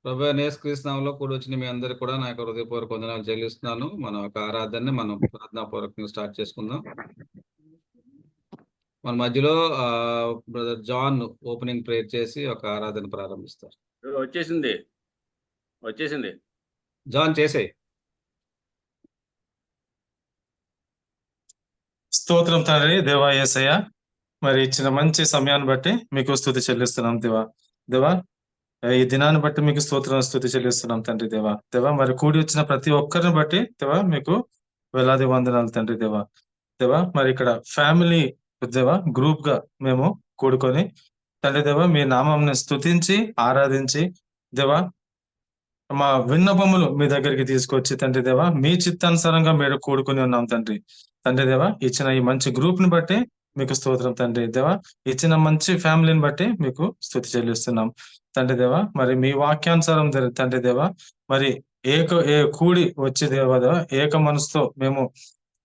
ప్రభువైన యేసుక్రీస్తు నామములో కూడొచ్చిన మీ అందరికి కూడా నా యొక్క హృదయపూర్వక వందనాలు చెల్లిస్తున్నాను. మన యొక్క ఆరాధనని మనం ప్రార్థనాపూర్వకంగా స్టార్ట్ చేసుకుందాం. మన మధ్యలో బ్రదర్ జాన్ ఓపెనింగ్ ప్రేయర్ చేసి ఒక ఆరాధన ప్రారంభిస్తారు. వచ్చేసింది వచ్చేసింది జాన్ చేసేయ్. స్తోత్రం తండ్రి దేవా యేసయ్య, మరి ఇచ్చిన మంచి సమయాన్ని బట్టి మీకు స్తుతి చెల్లిస్తున్నాం దేవా. ఈ దినాన్ని బట్టి మీకు స్తుతి చెల్లిస్తున్నాం తండ్రి దేవా. మరి కూడి వచ్చిన ప్రతి ఒక్కరిని బట్టి దేవా మీకు వేలాది వందనాలు తండ్రి దేవా. మరి ఇక్కడ ఫ్యామిలీ గ్రూప్ గా మేము కూడుకొని తండ్రి దేవా మీ నామంని స్తుతించి ఆరాధించి దేవా మా విన్నపములు మీ దగ్గరికి తీసుకొచ్చి తండ్రి దేవా మీ చిత్తానుసారంగా మీరు కూడుకుని ఉన్నాం తండ్రి దేవా. ఇచ్చిన ఈ మంచి గ్రూప్ ని బట్టి మీకు స్తోత్రం తండ్రి దేవా. ఇచ్చిన మంచి ఫ్యామిలీని బట్టి మీకు స్తుతి చెల్లిస్తున్నాం తండ్రి దేవా. మరి మీ వాక్యానుసారం తండ్రి దేవా మరి కూడి వచ్చే దేవా ఏక మనసుతో మేము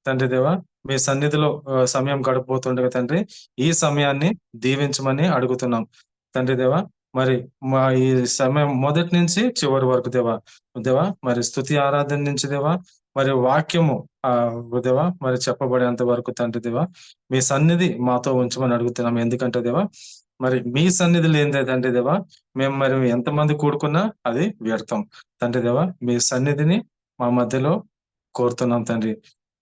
తండ్రి దేవా మీ సన్నిధిలో సమయం గడిపోతుండగా తండ్రి ఈ సమయాన్ని దీవించమని అడుగుతున్నాం తండ్రి దేవా. మరి మా ఈ సమయం మొదటి నుంచి చివరి వరకు దేవా మరి స్తుతి ఆరాధన నుంచి దేవా మరి వాక్యము దేవా మరి చెప్పబడేంత వరకు తండ్రి దేవా మీ సన్నిధి మాతో ఉంచమని అడుగుతున్నాం. ఎందుకంటే దేవా మరి మీ సన్నిధి లేనిదే తండ్రి దేవా మేము మరి ఎంతమంది కూడుకున్నా అది వ్యర్థం తండ్రి దేవా. మీ సన్నిధిని మా మధ్యలో కోరుతున్నాం తండ్రి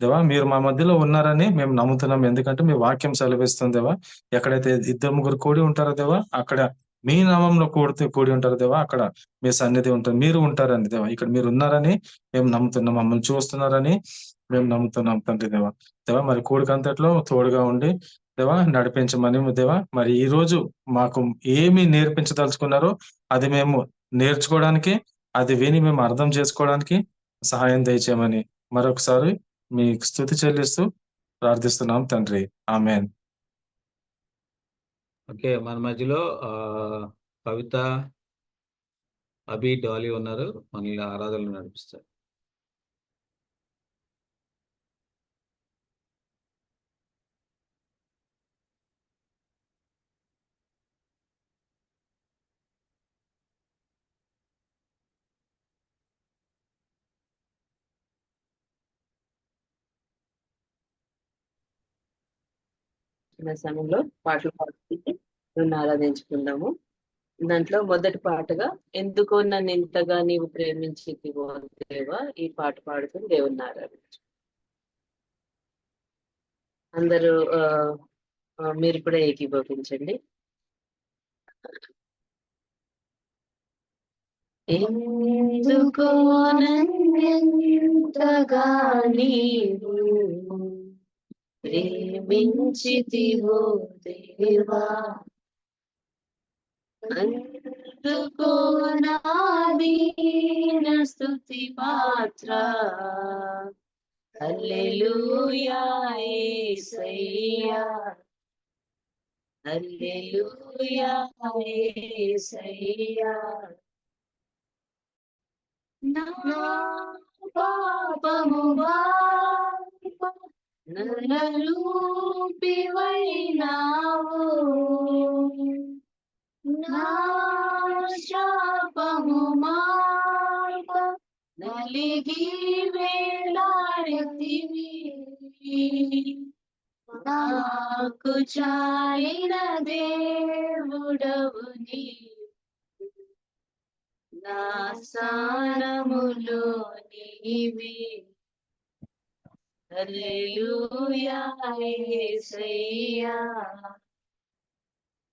దేవా. మీరు మా మధ్యలో ఉన్నారని మేము నమ్ముతున్నాం. ఎందుకంటే మీ వాక్యం సెలవిస్తుంది దేవా. ఎక్కడైతే 2-3 కూడి ఉంటారో దేవా అక్కడ మీ నామంలో కూడి ఉంటారు దేవా, అక్కడ మీ సన్నిధి ఉంటుంది, మీరు ఉంటారని దేవా. ఇక్కడ మీరు ఉన్నారని మేము నమ్ముతున్నాం, మమ్మల్ని చూస్తున్నారని మేము నమ్ముతున్నాం తండ్రి దేవా. మరి కూడికంతట్లో తోడుగా ఉండి దేవా నడిపించమని దేవా. మరి ఈ రోజు మాకు ఏమి నేర్పించదలుచుకున్నారో అది మేము నేర్చుకోవడానికి, అది విని మేము అర్థం చేసుకోవడానికి సహాయం దయచేయమని మరొకసారి మీ స్తుతి చెల్లిస్తూ ప్రార్థిస్తున్నాం తండ్రి. ఆమేన్. ఓకే, మన మధ్యలో కవిత, అభి, డాలీ ఉన్నారు. మనల్ని ఆరాధనలు నడిపిస్తారు. సమయంలో పాటలు పాడుతుంది ఆరాధించుకుందాము. దాంట్లో మొదటి పాటగా ఎందుకో నన్ను ఇంతగా నీవు ప్రేమించితివో దేవా ఈ పాట పాడుతుంది దేవుని ఆరాధించు. అందరూ మీరు కూడా ఏకీభవించండి. ఎందుకో నన్నింతగా నీవు ప్రేమించితివో దేవా అందుకో నా దీన స్తుతి పాత్ర హల్లెలూయా యేసయ్యా హల్లెలూయా యేసయ్యా. నా పాపము నరరూపివైనావు నా శాపము మాప నలిగి వేలాడితివి నాకు చాలిన దేవుడవు నీవు నా స్థానములో నీవే హల్లెలూయా యేసయ్యా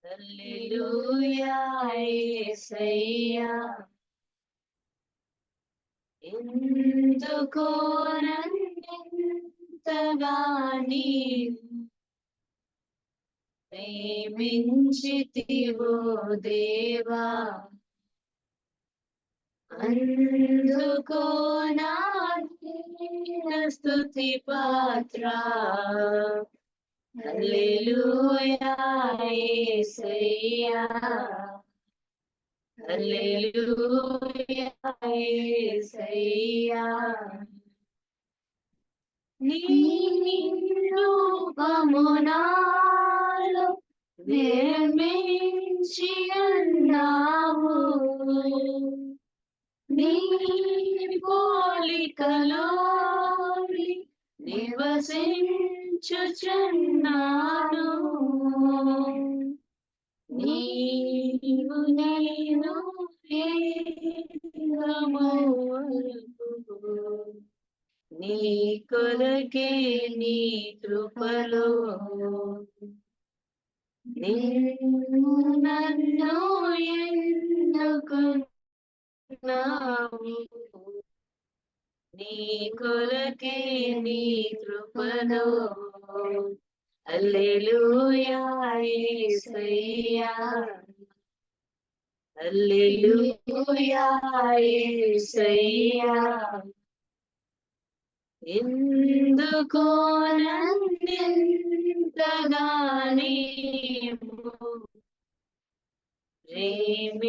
హల్లెలూయా యేసయ్యా. ఎందుకో నన్నింతగా నీవు ప్రేమించితివో దేవా అందుకో నా దీన స్తుతి పాత్ర హల్లెలూయా యేసయ్యా హల్లెలూయా యేసయ్యా. నీ రూపము నాలో నిర్మించి అన్నావు నీ పోలికలో నివసించుచున్నాను. నీవు నేను ఏకమవుటకు నీ కొరకే నీ కృపలో నిన్ను నన్ను ఎన్నుకున్నావు. నీ కొరకే నీ కృపలో హల్లెలూయా యేసయ్యా, హల్లెలూయా యేసయ్యా. ఎందుకో నన్నెంతగా నీవు ప్రేమించితివో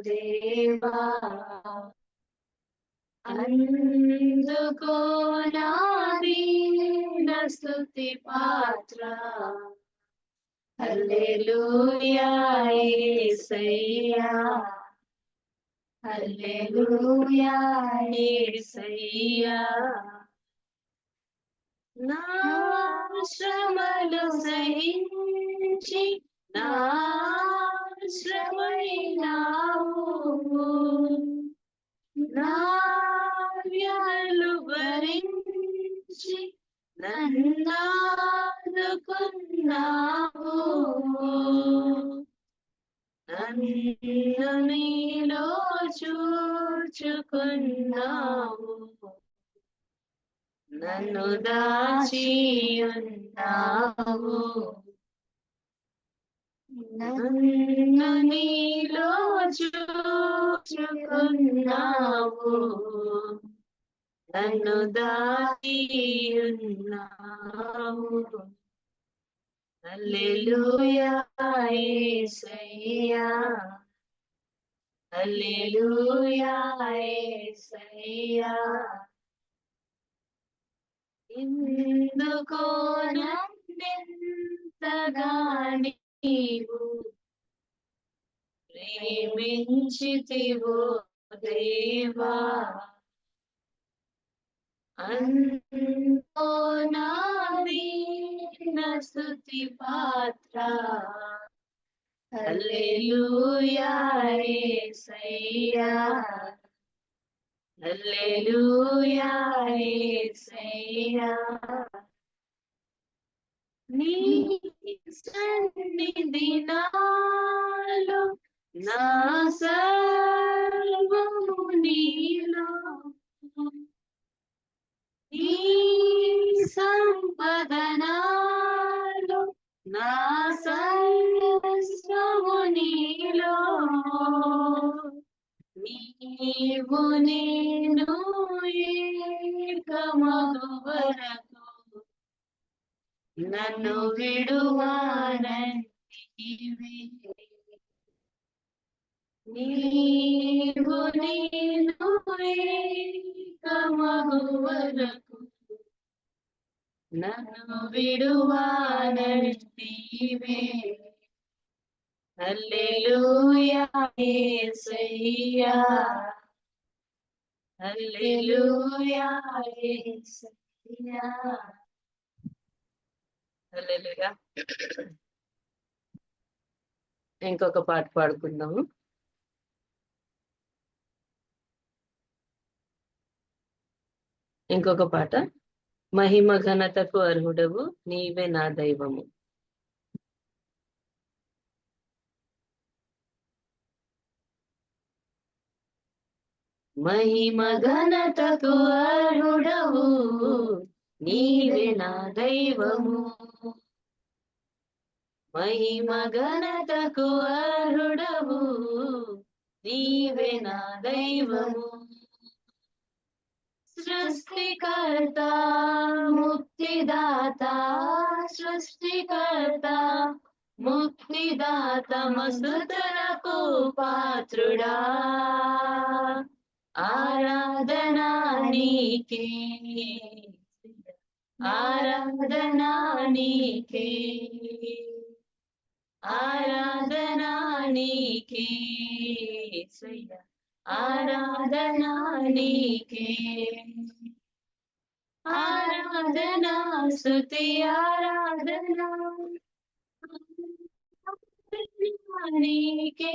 దేవా, అందుకో నా దీన స్తుతి పాత్ర. హల్లెలూయా యేసయ్యా, హల్లెలూయా యేసయ్యా. నా శ్రమలు సహించి నా శ్రమైనావు, నా వ్యాధులు భరించి నన్నాదుకున్నావు. నన్ను నీలో చూచుకున్నావు, నన్ను దాచి ఉన్నావు. నన్ను నీలో చూచుకున్నావు, నన్ను దాచి ఉన్నావు. హల్లెలూయా యేసయ్యా, హల్లెలూయా యేసయ్యా. ఎందుకో నన్నెంతగా నీవు ప్రేమించితివో దేవా, అంతో నా దీన స్తుతి పాత్ర. హల్లెలూయా యేసయ్యా, హల్లెలూయా యేసయ్యా. నీ సన్నిధి నాలో నా సర్వము నీలో, నీ సంపద నాలో నా సర్వస్వము నీలో. నీవు నేను ఏకమగు వరకు నన్ను విడువానంటివి. నీవు నేను ఏకమగు వరకు నన్ను విడువానంటివి. హల్లెలూయా యేసయ్యా, హల్లెలూయా యేసయ్యా, హల్లెలూయా. ఇంకొక పాట పాడుకుందాము. ఇంకొక పాట, మహిమ ఘనతకు అర్హుడవు నీవే నా దైవము. మహిమ ఘనతకు అర్హుడవు నీవే నా దైవము. మహిమ ఘనతకు అర్హుడవు నీవే నా దైవము. సృష్టికర్త ముక్తిదాత, సృష్టికర్త ముక్తిదాత, మస్తుతులకు పాత్రుడా. ఆరాధనా నీకే, ఆరాధనా నీకే, ఆరాధనా నీకే. ఆరాధనా నీకే, ఆరాధనా స్తుతి ఆరాధనా నీకే,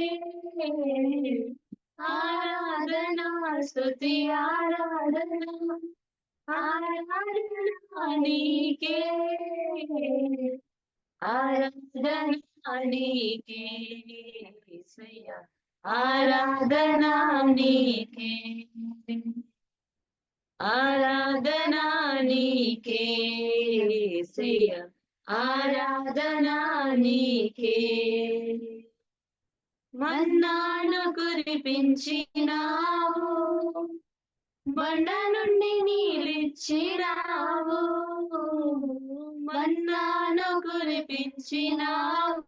ఆరాధనా స్తుతి ఆరాధనా ఆరాధనా నీకే, ఆరాధనా నీకే యేసయ్యా, ఆరాధనా నీకే, ఆరాధనా నీకే యేసయ్యా, ఆరాధనా నీకే. మన్నాను కురిపించినావు, బండ నుండి నీళ్ళిచ్చినావు, మన్నాను కురిపించినావు,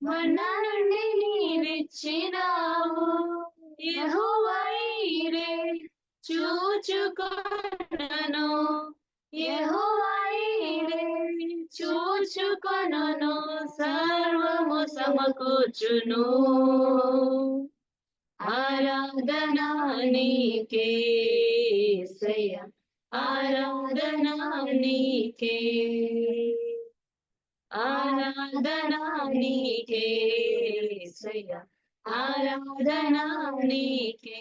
బండ నుండి నీళ్ళిచ్చినావు. యెహోవా ఈరే చూచుకొనను, యెహోవా ఈరే చూచుకొనను, సర్వము సమకూర్చును. ఆరాధనా నీకే యేసయ్యా, ఆరాధనా నీకే, ఆరాధనా నీకే యేసయ్యా, ఆరాధనా నీకే,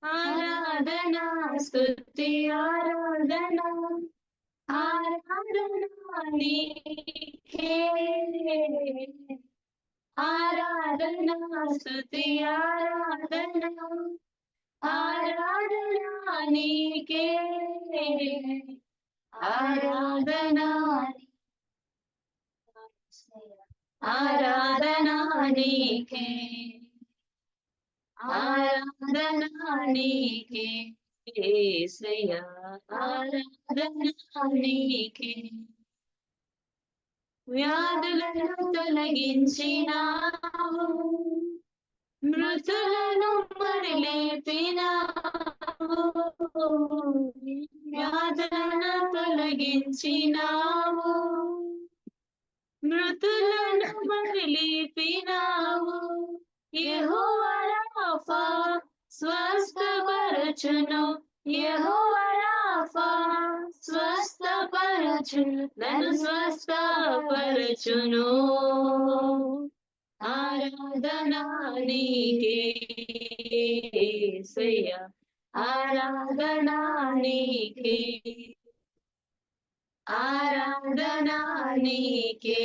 ఆరాధనా స్తుతి ఆరాధనా ఆరాధనా నీకే, ఆరాధనా స్తుతి ఆరాధనా ఆరాధనా నీకే, ఆరాధనా ఆరాధనా నీకే, ఆరాధనా నీకే యేసయ్యా, ఆరాధనా నీకే. వ్యాధులను తొలగించినావు, మృతులను మరి లేపినావు, వ్యాధులను తొలగించినావు, మృతులను మరి లేపినావు. యెహోవా రాఫా స్వస్థపరచును, యెహోవా రాఫా స్వస్థపరచును, నన్ను స్వస్థపరచును. ఆరాధనా నీకే యేసయ్యా, ఆరాధనా నీకే, ఆరాధనా నీకే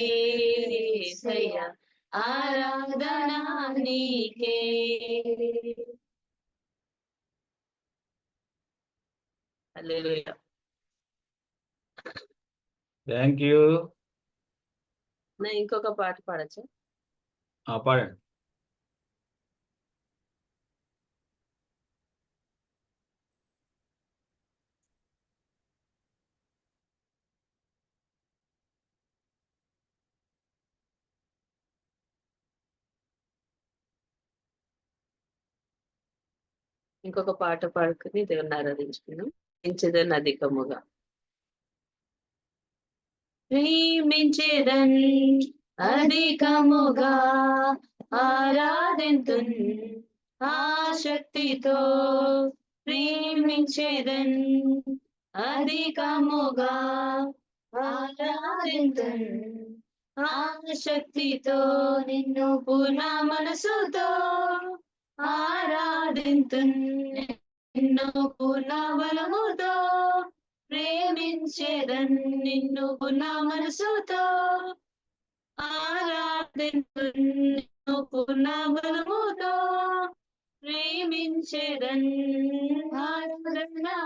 యేసయ్యా, ఆరాధనా నీకే. హల్లెలూయా. Thank you. నా ఇంకొక పాట పాడచ్చా? పాడండి. ఇంకొక పాట పాడుకుని దేవుని ఆరాధించుకున్నాం. ప్రేమించెదన్ అధికముగా, ప్రేమించెదన్ అధికముగా, ఆరాధింతున్ ఆసక్తితో, ప్రేమించెదన్ అధికముగా, ఆరాధింతున్ ఆసక్తితో, నిన్ను పూర్ణ మనసుతో ఆరాధింతున్, నిన్ను పూర్ణ బలముతో ప్రేమించెదన్, నిన్ను పూర్ణ మనసుతో ఆరాధింతున్, నిన్ను పూర్ణ బలముతో ప్రేమించెదన్. ఆరాధనా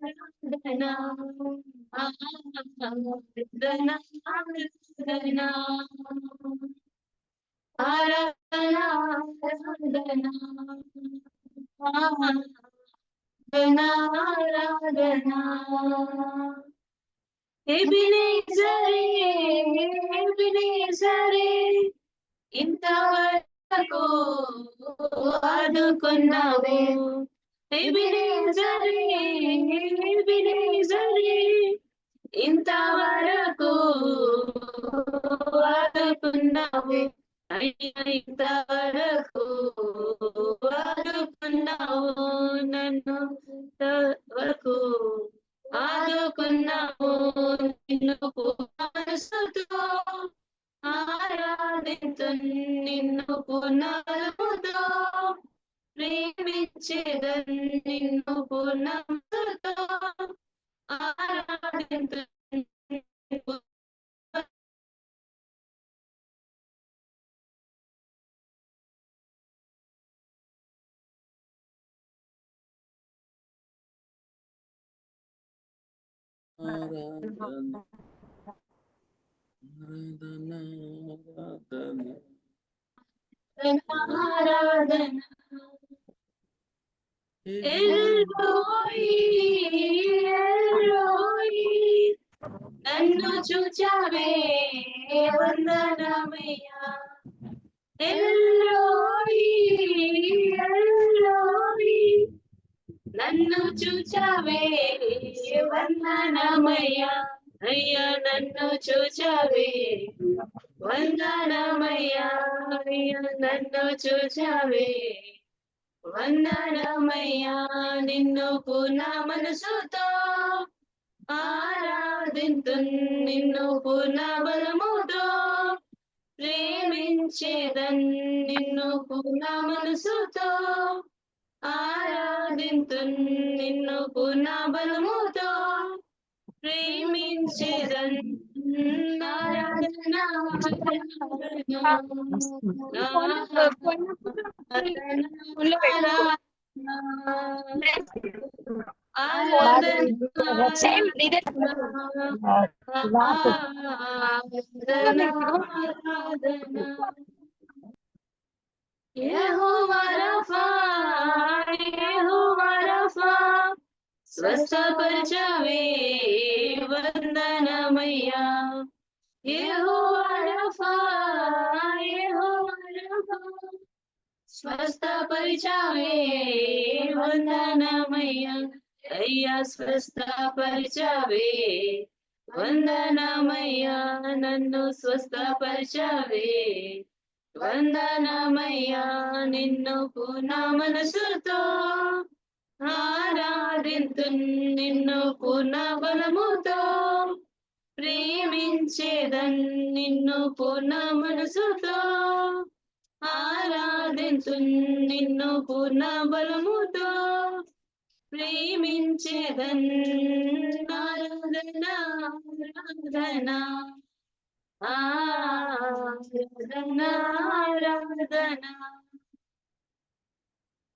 ఆరాధనా ఆరాధనా ఆరాధనా ఆరాధనా ఆరాధనా ఆరాధనా. ఎబినేజరే ఎబినేజరే ఇంతవరకు ఆదుకున్నావు, ఎబినేజరే ఎబినేజరే ఇంతవరకు ఆదుకున్నావు, అయ్యా ఇంతవరకు ఆదుకున్నావు నన్ను, ఇంతవరకు ఆదుకున్నావు, నిన్ను మనసుతో ఆరాధించు, నిన్ను పూర్ణముతో ప్రేమించేదన్, నిన్ను పూర్ణముతో ఆరాధించు. ఆరాధన ఎల్రోయి, ఎల్రోయి, నన్ను చూచావే వందనమయ్యా. ఎల్రోయి, ఎల్రోయి, నన్ను చూచావే వందనమయ్యా. అయ్యా నన్ను చూచావే వందనమయ్యా, అయ్యా నన్ను చూచావే వందనమయ్యా, నిన్ను పూర్ణ మనసుతో ఆరాధింతు, నిన్ను పూర్ణ బలముతో ప్రేమించేదన్, నిన్ను పూర్ణ మనసుతో ఆరాధింతు, నిన్ను పూర్ణ బలముతో ప్రేమించేదన్. ఆరాధన యెహోవా రఫా, యెహోవా రఫా, స్వస్థపరచవే వందనమయ్యా. యెహోవా రఫా, యెహోవా రఫా, స్వస్థపరచవే వందనమయ్యా. అయ్యా స్వస్థపరచవే వందనమయ్యా, నన్ను స్వస్థపరచవే వందనమయ్యా, నిన్ను పూర్ణ మనసుతో ఆరాధింతు, నిన్ను పూర్ణ బలముతో ప్రేమించేదన్, నిన్ను పూర్ణ మనసుతో ఆరాధింతు, నిన్ను పూర్ణ బలముతో ప్రేమించేదన్. ఆరాధన ఆరాధన ఆరాధన ఆరాధన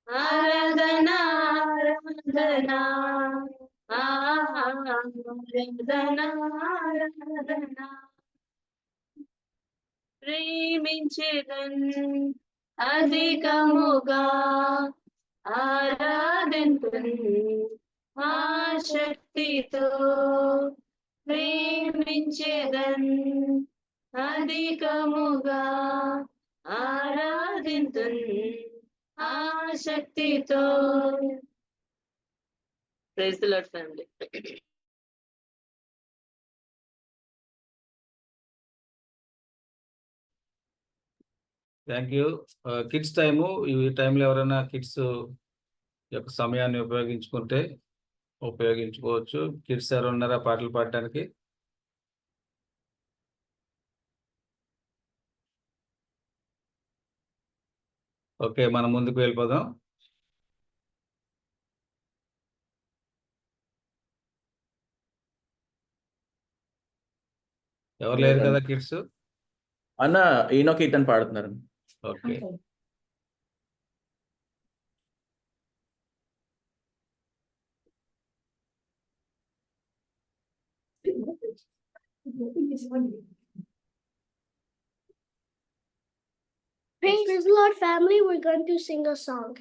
ఆరాధన ఆరాధన ఆరాధన ఆరాధన ప్రేమించేదన్, అధికముగా ఆరాధింతు, ఆసక్తితో ప్రేమించేదన్, అధికముగా ఆరాధింతు, ఆసక్తితో. Praise the Lord family. Thank you. Kids time, ఈ టైంలో ఎవరైనా కిడ్స్ యొక్క సమయాన్ని ఉపయోగించుకోవచ్చు. కిడ్స్ ఎవరు ఉన్నారా పాటలు పాడడానికి? ఓకే, మనం ముందుకు వెళ్ళిపోదాం. ఎవరు లేరు కదా కిడ్స్? అన్న ఈనో కీర్తన్ పాడుతున్నారు. Okay, Praise the Lord, family. We're going to sing a song.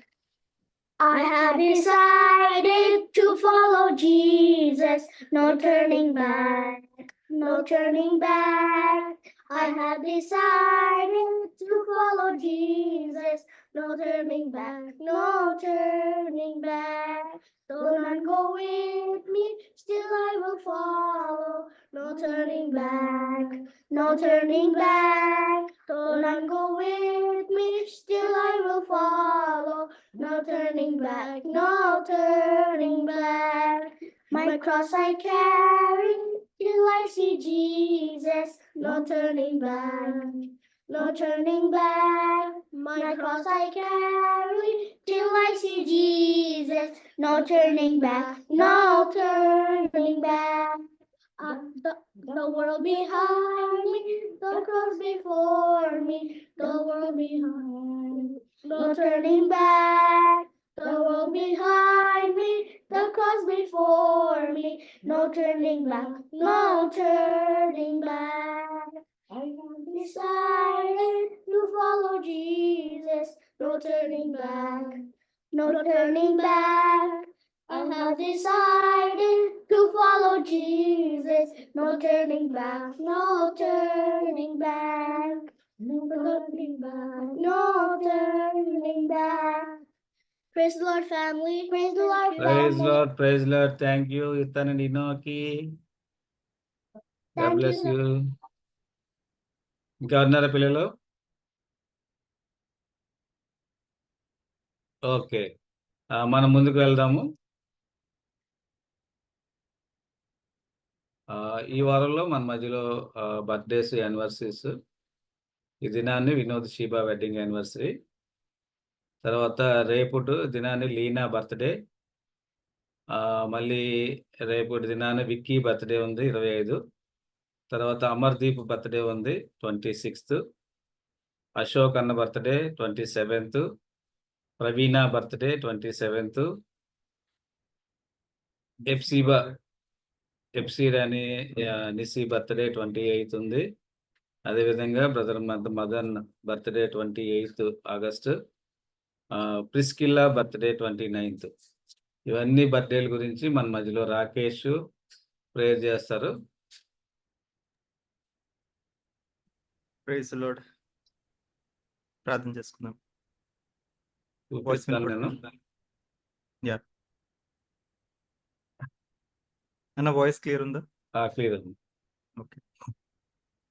I have decided to follow Jesus, no turning back, no turning back. I have decided to follow Jesus, no turning back, no turning back. Though none go with me, still I will follow, no turning back, no turning back. Though none go with me, still I will follow. No turning back, no turning back. My cross I carry till I see Jesus. No turning back, no turning back. My cross I carry till I see Jesus. No turning back, no turning back. The world behind me, the cross before me, the world behind me, no turning back. The world behind me, the cross before me, no turning back, no turning back. I have decided to follow Jesus, no turning back, no turning back. I have decided to follow Jesus, no turning back, no turning back, no turning back, no turning back. Praise the Lord, family. Praise the Lord, praise family. Lord, praise lord. Thank you ఇతను నిన్నోకి. God Thank bless you. You. ఇంకా ఉన్నారా పిల్లలు? Okay, మనం ముందుకు వెళ్దాము. ఈ వారంలో మన మధ్యలో బర్త్డేస్, యానివర్సరీస్. ఈ దినాన్ని వినోద్ షీబా వెడ్డింగ్ యానివర్సరీ. తర్వాత రేపుటి దినాన్ని లీనా బర్త్డే. మళ్ళీ రేపటి దినాన్ని విక్కీ బర్త్డే ఉంది 25. తర్వాత అమర్దీప్ బర్త్డే ఉంది 26. అశోక్ అన్న బర్త్డే 27. ప్రవీణ బర్త్డే 27. ఎఫ్సీ రాణి నిసి బర్త్డే 28 ఉంది. అదేవిధంగా brother Madan birthday 28 August. Priscilla birthday 29. ఇవన్నీ బర్త్డేల గురించి మన మధ్యలో రాకేష్ ప్రేయర్ చేస్తారు. Praise Lord. ప్రార్థన చేసుకుందాం. చూపిస్తాను నేను. యా అన్న, వాయిస్ క్లియర్ ఉందా? క్లియర్ ఉంది. ఓకే,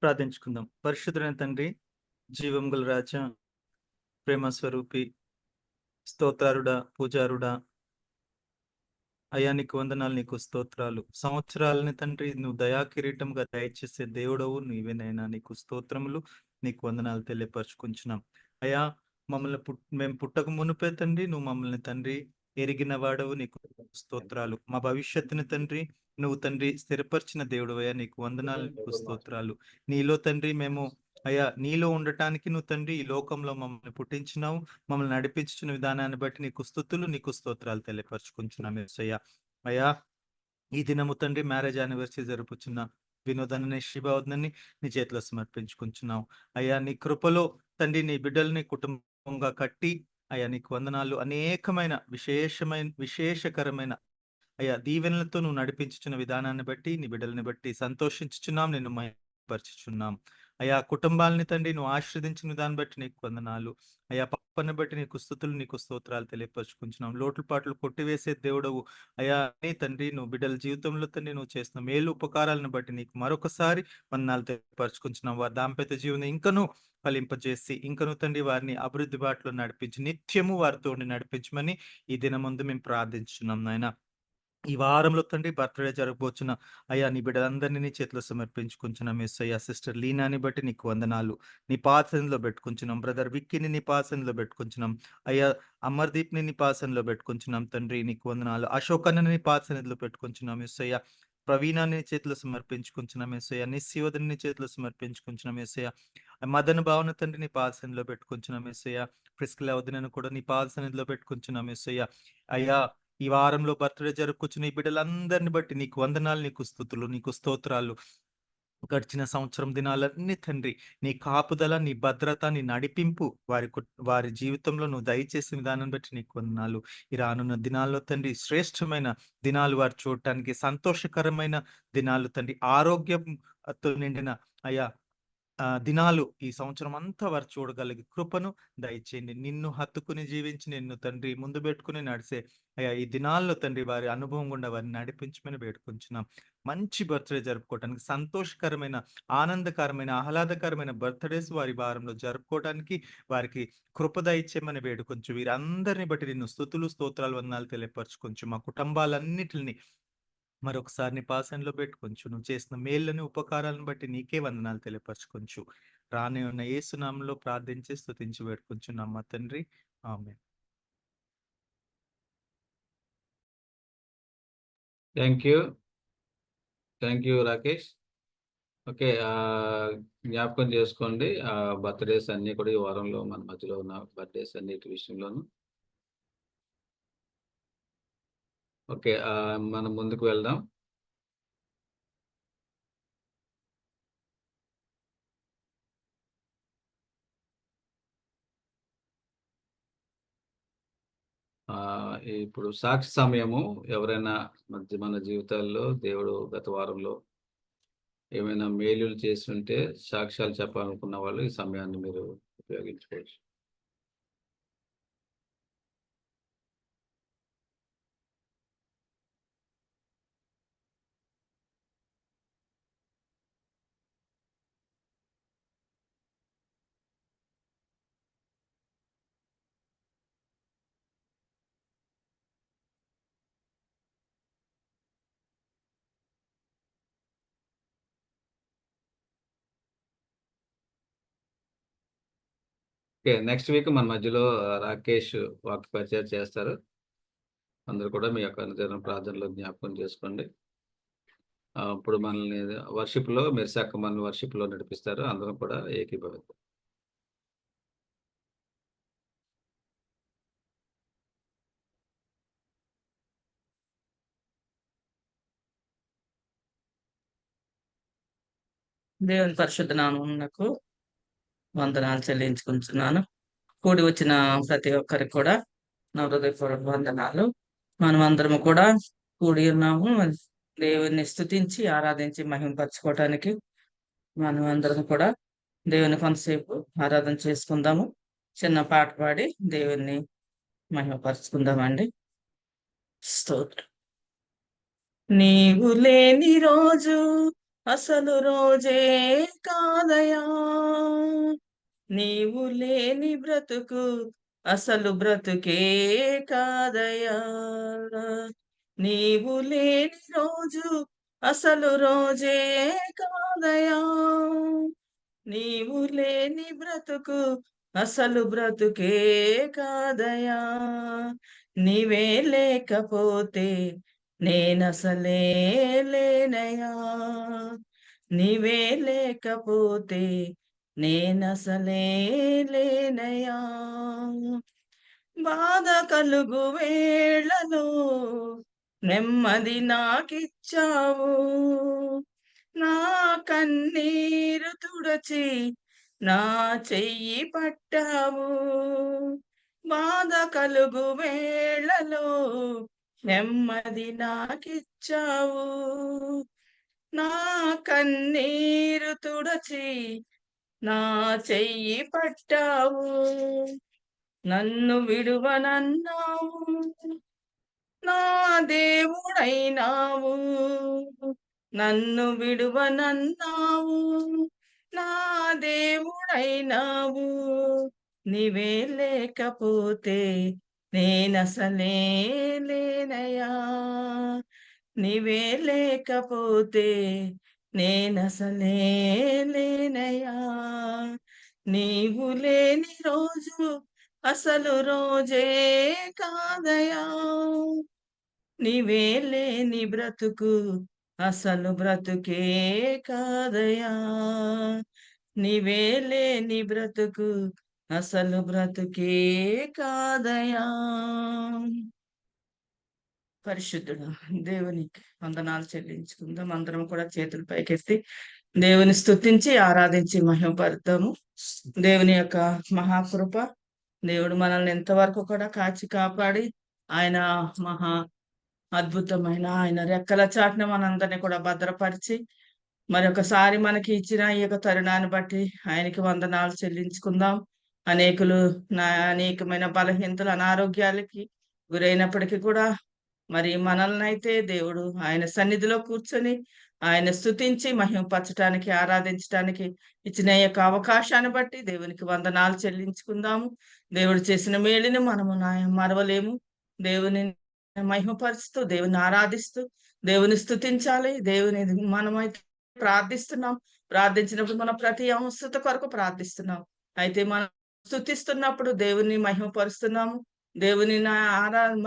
ప్రార్థించుకుందాం. పరిశుద్ధుడైన తండ్రి, జీవం గల రాజా, ప్రేమ స్వరూపి, స్తోత్రారుడా, పూజారుడా, అయ్యా నీకు వందనాలు, నీకు స్తోత్రాలు. సంవత్సరాలని తండ్రి నువ్వు దయా కిరీటంగా దయచేసే దేవుడవు నీవేనైనా. నీకు స్తోత్రములు, నీకు వందనాలు తెలియపరుచుకుంటున్నాం. అయ్యా మమ్మల్ని మేము పుట్టక మునుపే తండ్రి నువ్వు మమ్మల్ని తండ్రి ఎరిగిన వాడవు, నీకు స్తోత్రాలు. మా భవిష్యత్తుని తండ్రి నువ్వు తండ్రి స్థిరపరిచిన దేవుడు అయ్యా, నీకు వందనాలు, నీకు స్తోత్రాలు. నీలో తండ్రి మేము అయ్యా నీలో ఉండటానికి నువ్వు తండ్రి ఈ లోకంలో మమ్మల్ని పుట్టించినావు, మమ్మల్ని నడిపించిన విధానాన్ని బట్టి నీకు స్తుతులు, నీకు స్తోత్రాలు తెలియపరుచుకుంటున్నాం యేసయ్యా. అయ్యా ఈ దినము తండ్రి మ్యారేజ్ యానివర్సరీ జరుపుచున్న వినోదాన్ని శివవదనని నీ చేతిలో సమర్పించుకుంటున్నావు. అయ్యా నీ కృపలో తండ్రి నీ బిడ్డల్ని కుటుంబంగా కట్టి అయ్యా నీకు వందనాలు. అనేకమైన విశేషకరమైన అయ్యా దీవెనలతో నువ్వు నడిపించుచున్న విధానాన్ని బట్టి నీ బిడ్డల్ని బట్టి సంతోషించుచున్నాం, నిన్ను మహిమపరచుచున్నాం. అయ్యా కుటుంబాలని తండ్రి నువ్వు ఆశీర్వదించిన దాన్ని బట్టి నీకు వందనాలు. అయ్యా పాపని బట్టి నీకు స్తుతులు, నీకు స్తోత్రాలు తెలియపరుచుకుంటున్నాం. లోట్లు పాటలు కొట్టివేసే దేవుడవు అయ్యా నీ తండ్రి నువ్వు బిడ్డల జీవితంలో తండ్రి నువ్వు చేస్తున్న మేలు ఉపకారాలను బట్టి నీకు మరొకసారి వందనాలు తెలియపరుచుకుంటున్నాం. వారి దాంపత్య జీవనం ఇంకను ఫలింపజేసి ఇంకను తండ్రి వారిని అభివృద్ధి బాటలో నడిపించి నిత్యము వారితో నడిపించమని ఈ దినం ముందు మేము ప్రార్థించున్నాం నాయన. ఈ వారంలో తండ్రి బర్త్డే జరగబోచున్న అయ్యా నీ బిడ్డలందరినీ నీ చేతిలో సమర్పించుకుంటున్నాం యేసయ్యా. సిస్టర్ లీనాని బట్టి నీకు వందనాలు, నీ పాసనలో పెట్టుకుంటున్నాం. బ్రదర్ విక్కీని నీ పాసనలో పెట్టుకుంటున్నాం అయ్యా. అమర్దీప్ని నీ పాసనలో పెట్టుకుంటున్నాం తండ్రి, నీకు వందనాలు. అశోక్ అన్నని నీ పాసనలో పెట్టుకుంటున్నాం యేసయ్యా. ప్రవీణాన్ని చేతిలో సమర్పించుకుంటున్నాం యేసయ్యా. నిస్సివదని చేతిలో సమర్పించుకుంటున్నాం యేసయ్యా. మదన భావన తండ్రి నీ పాసనలో పెట్టుకుంటున్నాం యేసయ్యా. ప్రిస్కిల వదనను కూడా నీ పాసనలో పెట్టుకుంటున్నాం యేసయ్యా. అయ్యా ఈ వారంలో బర్త్డే జరుపుకొచ్చిన ఈ బిడ్డలందరిని బట్టి నీకు వందనాలు, నీకు స్తుతులు, నీకు స్తోత్రాలు. గడిచిన సంవత్సరం దినాలన్నీ తండ్రి నీ కాపుదల, నీ భద్రత, నీ నడిపింపు వారి జీవితంలో నువ్వు దయచేసిన విధానం బట్టి నీకు వందనాలు. ఈ రానున్న దినాల్లో తండ్రి శ్రేష్టమైన దినాలు వారు చూడటానికి, సంతోషకరమైన దినాలు తండ్రి, ఆరోగ్యంతో నిండిన అయ్యా దినాలు ఈ సంవత్సరం అంతా వారు చూడగలిగే కృపను దయచేయండి. నిన్ను హత్తుకుని జీవించి నిన్ను తండ్రి ముందు పెట్టుకుని నడిసే అయ్యా ఈ దినాల్లో తండ్రి వారి అనుభవం గుండా వారిని నడిపించమని వేడుకుంటున్నాం. మంచి బర్త్డే జరుపుకోవటానికి, సంతోషకరమైన, ఆనందకరమైన, ఆహ్లాదకరమైన బర్త్డేస్ వారి వారంలో జరుపుకోవటానికి వారికి కృప దయచేయమని వేడుకొంచు. వీరందరిని బట్టి నిన్ను స్తుతులు, స్తోత్రాలు, వందనాలు తెలియపరచుకొంచు. మా కుటుంబాలన్నిటిని మరొకసారి నీ పాసంలో పెట్టుకొంచు. నువ్వు చేసిన మేళ్ళని, ఉపకారాలను బట్టి నీకే వందనాలు తెలియపరచుకొంచు. రానే ఉన్న యేసునామంలో ప్రార్థించి స్తుతించి వేడుకొంచున్నాం మా తండ్రి. Amen. Thank you. Thank you Rakesh. Okay. జ్ఞాపకం చేసుకోండి బర్త్డేస్ అన్నీ కూడా ఈ వారంలో మన మధ్యలో ఉన్న బర్త్డేస్ అన్నిటి విషయంలోను. ఓకే. మనం ముందుకు వెళ్దాం. ఇప్పుడు సాక్షి సమయము. ఎవరైనా మన జీవితాల్లో దేవుడు గత వారంలో ఏమైనా మేలులు చేసి ఉంటే సాక్ష్యాలు చెప్పాలనుకున్న వాళ్ళు ఈ సమయాన్ని మీరు ఉపయోగించుకోవచ్చు. ఓకే. నెక్స్ట్ వీక్ మన మధ్యలో రాకేష్ వాక్య పరిచయం చేస్తారు. అందరూ కూడా మీ యొక్క అనుదిన ప్రార్థనలో జ్ఞాపకం చేసుకోండి. ఇప్పుడు మనల్ని వర్షిప్‌లో మెర్సాక మనల్ని వర్షిప్‌లో నడిపిస్తారు. అందరం కూడా ఏకీభవిద్దాం. దేవుని పరిశుద్ధ నామమునకు వందనాలు చెల్లించుకుంటున్నాను. కూడి వచ్చిన ప్రతి ఒక్కరికి కూడా నా హృదయపూర్వక వందనాలు. మనమందరము కూడా కూడి ఉన్నాము దేవుని స్తుతించి ఆరాధించి మహిమపరచుకోవటానికి. మనం అందరం కూడా దేవుని కొంతసేపు ఆరాధన చేసుకుందాము. చిన్న పాట పాడి దేవుని మహిమపరచుకుందామండి. స్తోత్రం. నీవు లేని రోజు అసలు రోజే కాదయా, నీవు లేని బ్రతుకు అసలు బ్రతుకే కాదయా, నీవు లేని రోజు అసలు రోజే కాదయా, నీవు లేని బ్రతుకు అసలు బ్రతుకే కాదయా, నీవే లేకపోతే నేనసలే లేనయా, నీవే లేకపోతే నేనసలే లేనయా, బాధ కలుగు వేళలో నెమ్మది నాకిచ్చావు, నా కన్నీరు తుడచి నా చెయ్యి పట్టావు, బాధ కలుగు వేళలో నెమ్మది నాకిచ్చావు, నా కన్నీరు తుడచి నా చెయ్యి పట్టావు, నన్ను విడువనన్నావు, నా దేవుడైనావు, నన్ను విడువనన్నావు, నా దేవుడైనావు, నీవే లేకపోతే నేనసలే లేనయా, నీవే లేకపోతే నేనసలే లేనయా, నీవు లేని రోజు అసలు రోజే కాదయా, నీవే లేని బ్రతుకు అసలు బ్రతుకే కాదయా, నీవే లేని బ్రతుకు అసలు బ్రతుకే కాదయా. పరిశుద్ధుడు దేవునికి వందనాలు చెల్లించుకుందాం. అందరం కూడా చేతులు పైకెత్తి దేవుని స్తుతించి ఆరాధించి మహిమపడతాము. దేవుని యొక్క మహాకృప, దేవుడు మనల్ని ఎంతవరకు కూడా కాచి కాపాడి ఆయన మహా అద్భుతమైన ఆయన రెక్కల చాటున మనందరినీ కూడా భద్రపరిచి మరొకసారి మనకి ఇచ్చిన ఈ యొక్క తరుణాన్ని బట్టి ఆయనకి వందనాలు చెల్లించుకుందాం. అనేకమైన బలహీనతలు, అనారోగ్యాలకి గురైనప్పటికీ కూడా మరి మనల్ని అయితే దేవుడు ఆయన సన్నిధిలో కూర్చొని ఆయన స్తుతించి మహిమపరచడానికి ఆరాధించడానికి ఇచ్చిన ఈ యొక్క అవకాశాన్ని బట్టి దేవునికి వందనాలు చెల్లించుకుందాము. దేవుడు చేసిన మేలుని మనము మరవలేము. దేవుని మహిమపరుస్తూ దేవుని ఆరాధిస్తూ దేవుని స్తుతించాలి. దేవుని మనమైతే ప్రార్థిస్తున్నాం. ప్రార్థించినప్పుడు మనం ప్రతి అవసరత కొరకు ప్రార్థిస్తున్నాం. అయితే మనం స్తుతిస్తున్నప్పుడు దేవుని మహిమపరుస్తున్నాము. దేవుని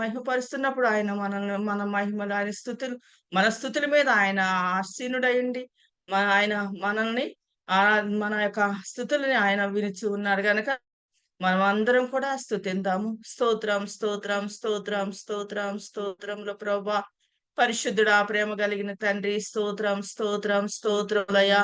మహిమపరుస్తున్నప్పుడు ఆయన మనల్ని మన మహిమలు ఆయన స్తుతులు మన స్తుతుల మీద ఆయన ఆసీనుడయండి. ఆయన మనల్ని మన యొక్క స్తుతులని ఆయన వినిచి ఉన్నాడు గనక మనం అందరం కూడా స్తుతిందాము. స్తోత్రం స్తోత్రం స్తోత్రం స్తోత్రం స్తోత్రంలో ప్రభా పరిశుద్ధుడా ప్రేమ కలిగిన తండ్రి స్తోత్రం స్తోత్రం స్తోత్రములయ్యా.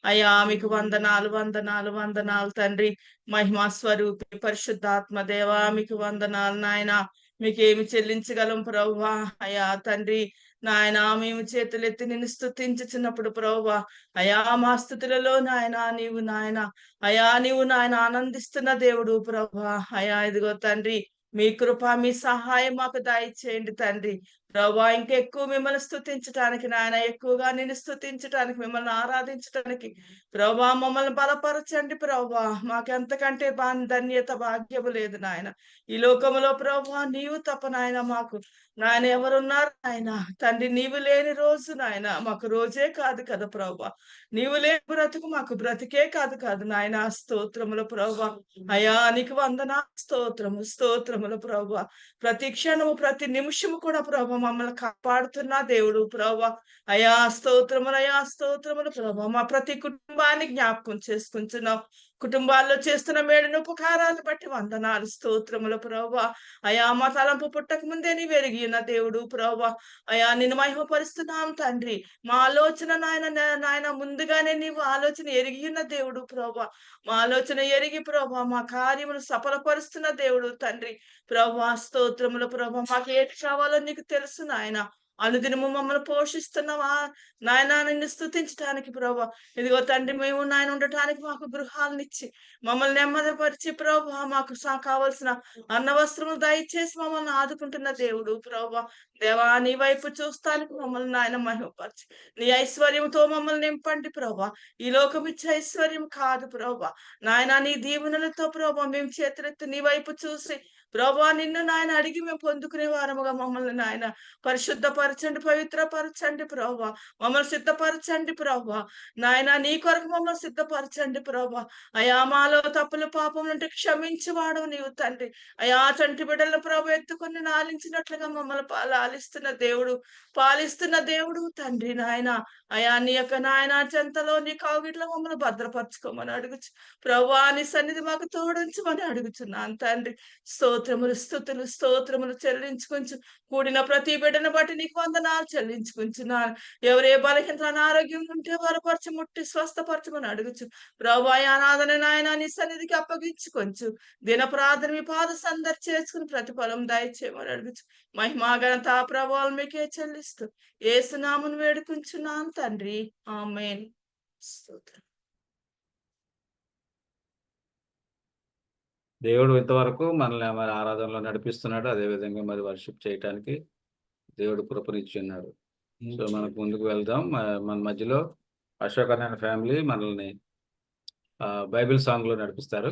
అయ్యా మీకు వందనాలు వందనాలు వందనాలు తండ్రి. మహిమా స్వరూపి పరిశుద్ధాత్మ దేవా మీకు వందనాలు నాయన. మీకేమి చెల్లించగలం ప్రభువా. అయ్యా తండ్రి నాయన మేము చేతులెత్తి నిన్ను స్తుతించుచున్నప్పుడు ప్రభువా అయా మా స్థుతులలో నాయన నీవు నాయన ఆనందిస్తున్న దేవుడు ప్రభువా. అయా ఇదిగో తండ్రి మీ కృప మీ సహాయం మాకు దయచేయండి తండ్రి. ప్రభా ఇంకెక్కువ మిమ్మల్ని స్తుతించడానికి నాయన ఎక్కువగా నిన్ను స్తుతించడానికి మిమ్మల్ని ఆరాధించడానికి ప్రభా మమ్మల్ని బలపరచండి ప్రభా. మాకెంతకంటే ధన్యత భాగ్యము లేదు నాయన ఈ లోకములో ప్రభా. నీవు తప్ప నాయన మాకు నాయన ఎవరున్నారు నాయన తండ్రి. నీవు లేని రోజు నాయన మాకు రోజే కాదు కదా ప్రభా. నీవు లేని బ్రతుకు మాకు బ్రతికే కాదు నాయన. స్తోత్రముల ప్రభా. అయా నీకు వందనా స్తోత్రము స్తోత్రముల ప్రభా. ప్రతి క్షణము ప్రతి నిమిషము కూడా ప్రభా మమ్మల్ని కాపాడుతున్నా దేవుడు ప్రభా. అయా స్తోత్రములు ప్రభా. మా ప్రతి కుటుంబాన్ని జ్ఞాపకం చేసుకుంటున్నాం. కుటుంబాల్లో చేస్తున్న మేలును ఉపకారాలు బట్టి వందనాలు స్తోత్రముల ప్రభా. అయా మా తలంపు పుట్టక ముందే నీ వెరిగి ఉన్న దేవుడు ప్రభా. అయా నిన్ను మహిమపరుస్తున్నాం తండ్రి. మా ఆలోచన నాయన ముందుగానే నీవు ఆలోచన ఎరిగి ఉన్న దేవుడు ప్రభా. మా ఆలోచన ఎరిగి ప్రభా మా కార్యములు సఫలపరుస్తున్న దేవుడు తండ్రి ప్రభా. స్తోత్రముల ప్రభా. మాకు ఏటి కావాలో నీకు తెలుసు నాయన. అనుదినము మమ్మల్ని పోషిస్తున్నావా నాయన నిన్ను స్తుతించడానికి ప్రభా. ఇదిగో తండ్రి మేము నాయన ఉండటానికి మాకు గృహాలనిచ్చి మమ్మల్ని నెమ్మదిపరిచి ప్రభా మాకు కావలసిన అన్న వస్త్రములు దయచేసి మమ్మల్ని ఆదుకుంటున్న దేవుడు ప్రభా. దేవా నీ వైపు చూస్తానికి మమ్మల్ని నాయన మహిమపరిచి నీ ఐశ్వర్యంతో మమ్మల్ని నింపండి ప్రభా. ఈ లోకం ఇచ్చే ఐశ్వర్యం కాదు ప్రభా నాయన. నీ దీవెనలతో ప్రభా మేము చేతులెత్తి నీ వైపు చూసి ప్రభా నిన్ను నాయన అడిగి మేము పొందుకునే వారముగా మమ్మల్ని నాయన పరిశుద్ధపరచండి పవిత్రపరచండి ప్రభా. మమ్మల్ని సిద్ధపరచండి ప్రభా నాయన. నీ కొరకు మమ్మల్ని సిద్ధపరచండి ప్రభా. అయా మాలో తప్పులు పాపములు అంటే క్షమించి వాడవు నీవు తండ్రి. అయా చంటి బిడ్డలను ప్రభు ఎత్తుకొని నాలించినట్లుగా మమ్మల్ని పాలిస్తున్న దేవుడు తండ్రి నాయన. అయా నీ యొక్క నాయన చెంతలో నీ కౌగిట్లో మమ్మల్ని భద్రపరచుకోమని అడుగుచు ప్రభా. నీ సన్నిధి మాకు తోడించమని అడుగుచున్నాను తండ్రి. స్తోత్రములు చెల్లించుకుంటూ కూడిన ప్రతి బిడ్డను బట్టి నీకు వందనాలు చెల్లించుకుంటున్నాను. ఎవరే బలహీనత అనారోగ్యం ఉంటే బలపరచి ముట్టి స్వస్థపరచమని అడుగుచు ప్రభా. అనాథన నాయన నీ సన్నిధికి అప్పగించుకొంచు దిన ప్రార్థన మీ పాద సందర్శ చేసుకుని ప్రతిఫలం దయచేయమని అడుగుచు మహిమా ఘనత ప్రభావాలు మీకే చెల్లిస్తూ యేసునామమున వేడుకుంటున్నాను తండ్రి. ఆమేన్. స్తోత్రం. దేవుడు ఇంతవరకు మనల్ని మరి ఆరాధనలో నడిపిస్తున్నాడు. అదేవిధంగా మరి వర్షిప్ చేయటానికి దేవుడు కృపనిచ్చి ఉన్నాడు. సో మనకు ముందుకు వెళ్దాం. మన మధ్యలో అశోక్ అనే ఫ్యామిలీ మనల్ని బైబిల్ సాంగ్ లో నడిపిస్తారు.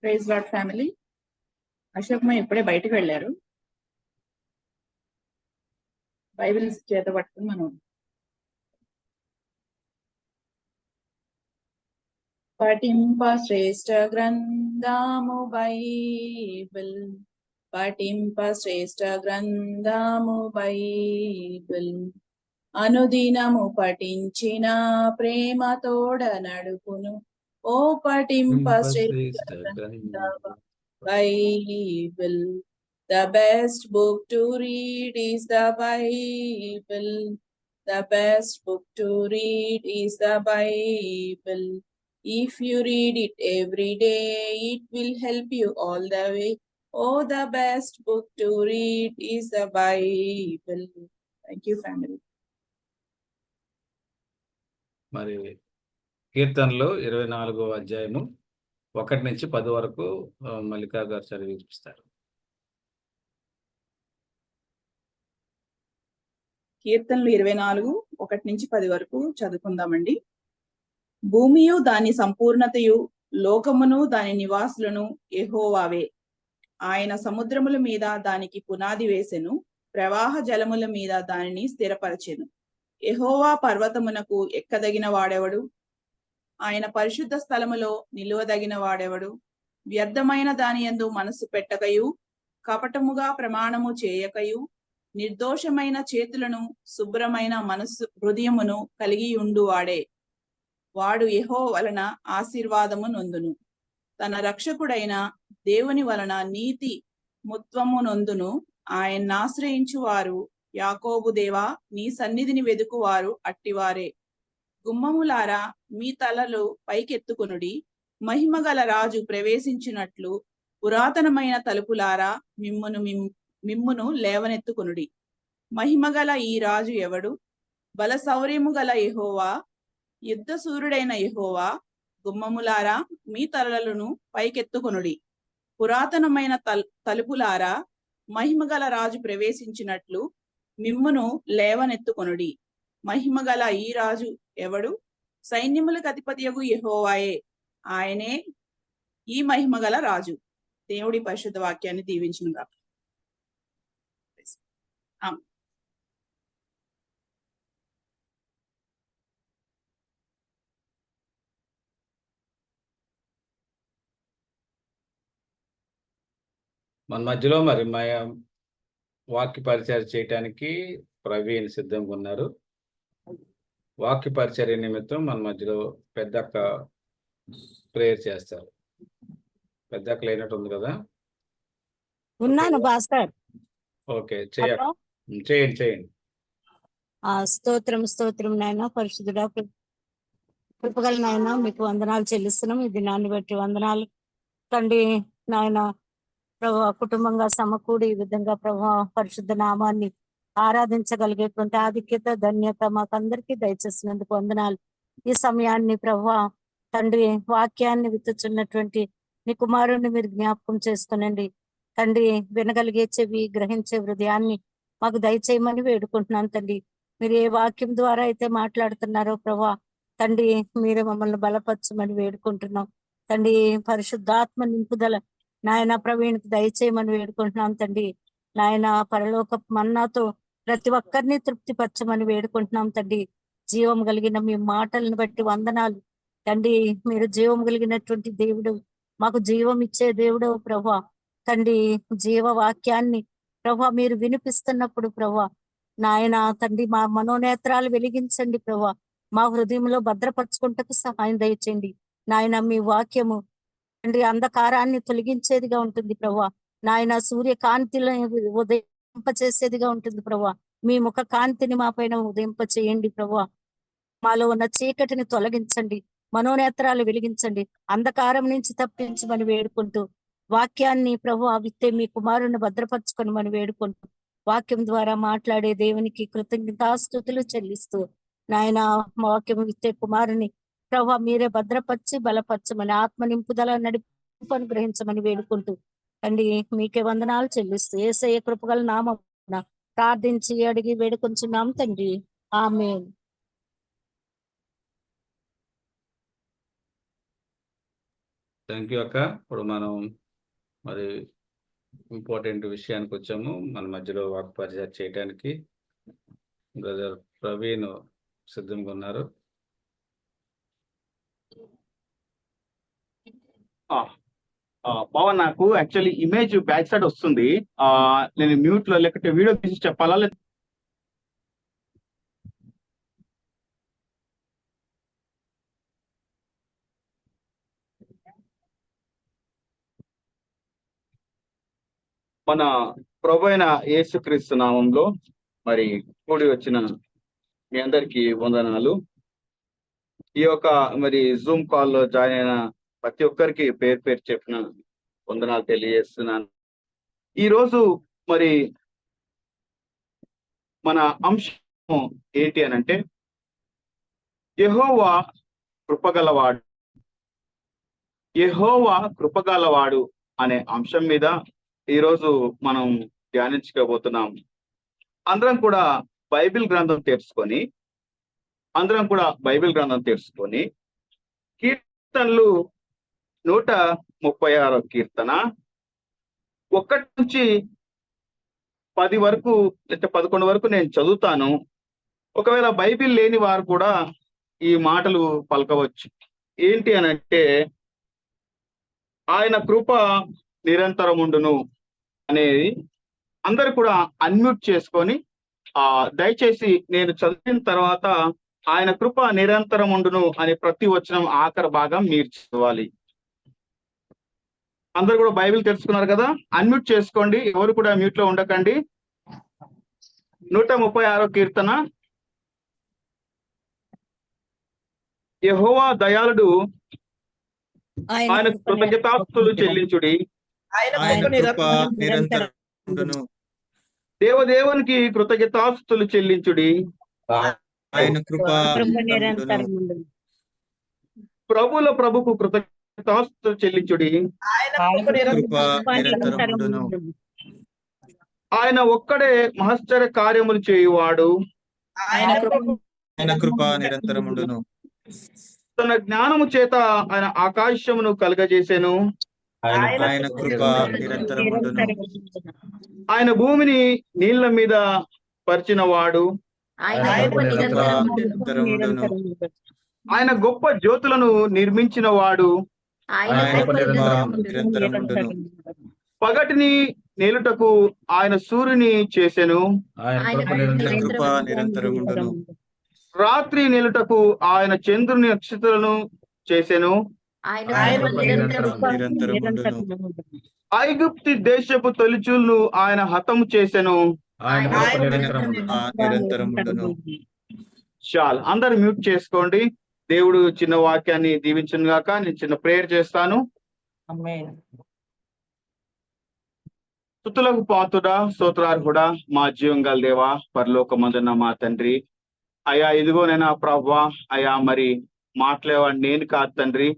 Praise lord family. అశోక్ మా ఇప్పుడే బయటకు వెళ్ళారు. బైబిల్ చేత పట్టుకుని మనం పఠింప శ్రేష్ఠ గ్రంథము బైబిల్. పఠింప శ్రేష్ఠ గ్రంథము బైబిల్. అనుదినము పఠించిన ప్రేమ తోడ నడుపును. ఓ పఠింప శ్రేష్ఠ గ్రంథము Bible. The best book to read is the Bible. The best book to read is the Bible. If you read it every day, it will help you all the way. Oh, the best book to read is the Bible. Thank you, family. మరి కీర్తనలు 24వ అధ్యాయము 1 నుంచి 10 వరకు మల్లికా గారు చదివి వినిపిస్తారు. కీర్తనలు 24 1 నుంచి 10 వరకు చదువుకుందామండి. భూమియు దాని సంపూర్ణతయు లోకమును దాని నివాసులను యెహోవావే. ఆయన సముద్రముల మీద దానికి పునాది వేసెను, ప్రవాహ జలముల మీద దానిని స్థిరపరచెను. యెహోవా పర్వతమునకు ఎక్కదగిన వాడెవడు? ఆయన పరిశుద్ధ స్థలములో నిలువదగిన వాడెవడు? వ్యర్థమైన దాని యందు మనస్సు పెట్టకయు, కపటముగా ప్రమాణము చేయకయు, నిర్దోషమైన చేతులను శుభ్రమైన హృదయమును కలిగి ఉండువాడే. వాడు యెహోవా వలన ఆశీర్వాదము నొందును, తన రక్షకుడైన దేవుని వలన నీతి ముత్వము నొందును. ఆయన్ని ఆశ్రయించు వారు, యాకోబు దేవా, నీ సన్నిధిని వెదుకువారు అట్టివారే. గుమ్మములారా, మీ తలలు పైకెత్తుకొనుడి, మహిమగల రాజు ప్రవేశించినట్లు. పురాతనమైన తలుపులారా, మిమ్మును లేవనెత్తుకొనుడి. మహిమగల ఈ రాజు ఎవడు? బలశౌర్యము గల యెహోవా, యుద్ధ సూర్యుడైన యెహోవా. గుమ్మములారా, మీ తలలను పైకెత్తుకొనుడి, పురాతనమైన తలుపులారా, మహిమగల రాజు ప్రవేశించినట్లు మిమ్మును లేవనెత్తుకొనుడి. మహిమగల ఈ రాజు ఎవడు? సైన్యములకు అధిపతియగు యెహోవాయే. ఆయనే ఈ మహిమగల రాజు. దేవుడి పరిశుద్ధ వాక్యాన్ని దీవించునుగాక. మన మధ్యలో మరి వాక్య పరిచర్య చేయటానికి ప్రవీణ్ సిద్ధంగా ఉన్నారు. వాక్య పరిచర్య నిమిత్తం మన మధ్యలో పెద్దక్క ప్రేయర్ చేస్తారు. పెద్దక్క లేనట్టు ఉంది కదా? ఉన్నాను భాస్కర్. Okay, hello. చేయండి. స్తోత్రం స్తోత్రం నాయన, పరిశుద్ధుడా, కృపగల నాయన, మీకు వందనాలు చెల్లిస్తున్నాం. ఈ దినాన్ని బట్టి వందనాలు తండ్రి. నాయన ప్రభు కుటుంబంగా సమకూడి ఈ విధంగా ప్రభు పరిశుద్ధ నామాన్ని ఆరాధించగలిగేటువంటి ఆధిక్యత, ధన్యత మాకందరికీ దయచేసినందుకు వందనాలు. ఈ సమయాన్ని ప్రభు తండ్రి వాక్యాన్ని విత్తుచున్నటువంటి నీ కుమారుణ్ణి మీరు జ్ఞాపకం చేసుకునండి తండ్రి. వినగలిగే చెవి, గ్రహించే హృదయాన్ని మాకు దయచేయమని వేడుకుంటున్నాను తండ్రి. మీరు ఏ వాక్యం ద్వారా అయితే మాట్లాడుతున్నారో ప్రభా తండ్రి, మీరే మమ్మల్ని బలపరచమని వేడుకుంటున్నాం తండ్రి. పరిశుద్ధాత్మ నింపుదల నాయన ప్రవీణ్కి దయచేయమని వేడుకుంటున్నాం తండ్రి. నాయన పరలోక మన్నాతో ప్రతి ఒక్కరిని తృప్తిపరచమని వేడుకుంటున్నాం తండ్రి. జీవం కలిగిన మీ మాటలను బట్టి వందనాలు తండ్రి. మీరు జీవం కలిగినటువంటి దేవుడు, మాకు జీవం ఇచ్చే దేవుడు ప్రభా తండ్రి. జీవ వాక్యాన్ని ప్రభా మీరు వినిపిస్తున్నప్పుడు ప్రభా నాయన తండ్రి, మా మనోనేత్రాలు వెలిగించండి ప్రభా. మా హృదయంలో భద్రపరచుకుంటకు సహాయం దయచేయండి నాయన. మీ వాక్యము తండ్రి అంధకారాన్ని తొలగించేదిగా ఉంటుంది ప్రభా నాయన. సూర్యకాంతిలో ఉదయింపచేసేదిగా ఉంటుంది ప్రభా. మీ ముఖ కాంతిని మా పైన ఉదయింప చేయండి ప్రభా. మాలో ఉన్న చీకటిని తొలగించండి, మనోనేత్రాలు వెలిగించండి, అంధకారం నుంచి తప్పించమని వేడుకుంటూ వాక్యాన్ని ప్రభు విత్తే మీ కుమారుని భద్రపరచుకొని మనం వేడుకుంటూ వాక్యం ద్వారా మాట్లాడే దేవునికి కృతజ్ఞతాస్తుతులు చెల్లిస్తూ నాయన వాక్యం విత్తే కుమారుని ప్రభు మీరే భద్రపరిచి బలపరచమని, ఆత్మ నింపుదల నడిపి అనుగ్రహించమని వేడుకుంటూ తండ్రి మీకే వందనాలు చెల్లిస్తూ యేసయ్య కృపగల నామమున ప్రార్థించి అడిగి వేడుకొంచున్నాం తండ్రి. ఆమేన్. థ్యాంక్ యూ అక్క. ఇప్పుడు మనం మరి ఇంపార్టెంట్ విషయానికి వచ్చాము. మన మధ్యలో వాక్ పరిచయం చేయడానికి బ్రదర్ ప్రవీణ్ సిద్ధంగా ఉన్నారు. పవన్, నాకు యాక్చువల్లీ ఇమేజ్ బ్యాక్ సైడ్ వస్తుంది. నేను మ్యూట్ లో లేకపోతే వీడియో తీసి చెప్పాలా? మన ప్రభు అయిన యేసుక్రీస్తు నామంలో మరి కూడి వచ్చిన మీ అందరికీ వందనాలు. ఈ యొక్క మరి జూమ్ కాల్లో జాయిన్ అయిన ప్రతి ఒక్కరికి పేరు పేరు చెప్పిన వందనాలు తెలియజేస్తున్నాను. ఈరోజు మరి మన అంశం ఏంటి అని అంటే, యెహోవా కృపగలవాడు. యెహోవా కృపగలవాడు అనే అంశం మీద ఈరోజు మనం ధ్యానించుకోబోతున్నాం. అందరం కూడా బైబిల్ గ్రంథం తెరుచుకొని కీర్తనలు 136 కీర్తన 1 నుంచి 10 వరకు, 11 వరకు నేను చదువుతాను. ఒకవేళ బైబిల్ లేని వారు కూడా ఈ మాటలు పలకవచ్చు. ఏంటి అని అంటే, ఆయన కృప నిరంతరముండును అనేది అందరు కూడా అన్మ్యూట్ చేసుకొని దయచేసి నేను చదివిన తర్వాత ఆయన కృప నిరంతరముండును అనే ప్రతి వచనం ఆఖరి భాగం మీరు చదవాలి. అందరు కూడా బైబిల్ తెలుసుకున్నారు కదా, అన్మ్యూట్ చేసుకోండి, ఎవరు కూడా మ్యూట్ లో ఉండకండి. 136 కీర్తన. యెహోవా దయాళుడు, ఆయన కృతజ్ఞతాస్తుతులు చెల్లించుడి. దేవదేవునికి కృతజ్ఞతాస్తుతులు చెల్లించుడి. ప్రభుల ప్రభుకు కృతజ్ఞతాస్తుతులు చెల్లించుడి. ఆయన ఒక్కడే మహశ్చర్య కార్యములు చేయువాడు. తన జ్ఞానము చేత ఆయన ఆకాశమును కలుగజేసెను. ఆయన భూమిని నీళ్ల మీద పరిచిన వాడు. ఆయన గొప్ప జ్యోతులను నిర్మించిన వాడు. పగటిని నేలుటకు ఆయన సూర్యుని చేసెను. రాత్రి నేలుటకు ఆయన చంద్రుని నక్షత్రాలను చేసెను. ఐగుప్తి దేశపు తొలిచూలను ఆయన హతము చేసెను. చాలు, అందరు మ్యూట్ చేసుకోండి. దేవుడు చిన్న వాక్యాన్ని దీవించును గాక. నేను చిన్న ప్రేయర్ చేస్తాను. స్తుతులకు పాతుడా, స్తోత్రార్హుడా, మా జీవం గల దేవా, పరలోకమందున్న మా తండ్రి, అయ్యా ఇదిగోనైనా ప్రభా, అయ్యా మరి మాట్లాడేవాడు నేను కాదు తండ్రి.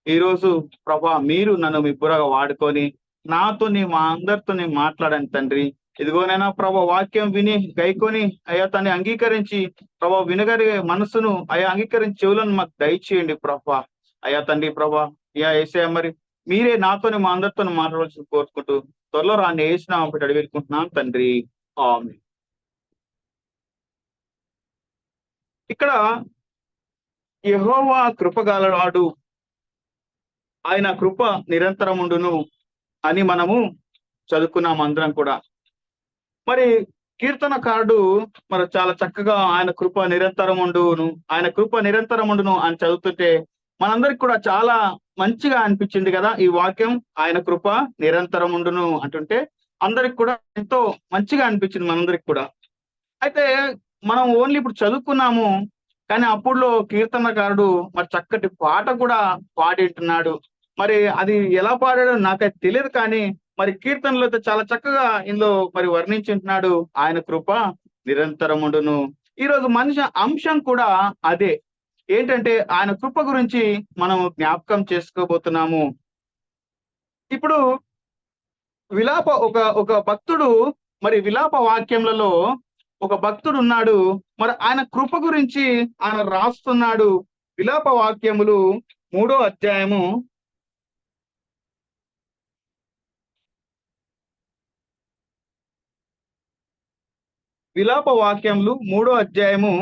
ఈరోజు ప్రభా మీరు నన్ను మీ బుర్రగా వాడుకొని నాతోని మా అందరితోని మాట్లాడండి తండ్రి. ఇదిగోనైనా ప్రభా వాక్యం విని గైకొని అయ్యా తన్ని అంగీకరించి ప్రభా వినగలిగే మనసును అయ్యా అంగీకరించి చెవులను మాకు దయచేయండి ప్రభా. అయ్యా తండ్రి ప్రభా, అయ్యా యేసయ్య మరి మీరే నాతోని మా అందరితో మాట్లాడాల్సి కోరుకుంటూ త్వరలో రాని యేసునామమున పెట్టి అడిగేసుకుంటున్నాం తండ్రి, ఆమేన్. ఇక్కడ యెహోవా కృపగలవాడు, ఆయన కృప నిరంతరముండును అని మనము చదువుకున్నాం అందరం కూడా. మరి కీర్తనకారుడు మరి చాలా చక్కగా ఆయన కృప నిరంతరముండును, ఆయన కృప నిరంతరముండును అని చదువుతుంటే మనందరికి కూడా చాలా మంచిగా అనిపించింది కదా ఈ వాక్యం. ఆయన కృప నిరంతరముండును అంటుంటే అందరికి కూడా ఎంతో మంచిగా అనిపించింది మనందరికి కూడా. అయితే మనం ఓన్లీ ఇప్పుడు చదువుకున్నాము, కానీ అప్పుడులో కీర్తనకారుడు మరి చక్కటి పాట కూడా పాడింటున్నాడు. మరి అది ఎలా పాడాడో నాకైతే తెలియదు, కానీ మరి కీర్తనలో అయితే చాలా చక్కగా ఇందులో మరి వర్ణించుంటున్నాడు ఆయన కృప నిరంతరముండును. ఈరోజు మనిషి అంశం కూడా అదే, ఏంటంటే ఆయన కృప గురించి మనం జ్ఞాపకం చేసుకోబోతున్నాము. ఇప్పుడు ఒక భక్తుడు మరి విలాప వాక్యములలో ఒక భక్తుడు ఉన్నాడు. మరి ఆయన కృప గురించి ఆయన రాస్తున్నాడు. విలాప వాక్యములు 3వ అధ్యాయము 3వ అధ్యాయము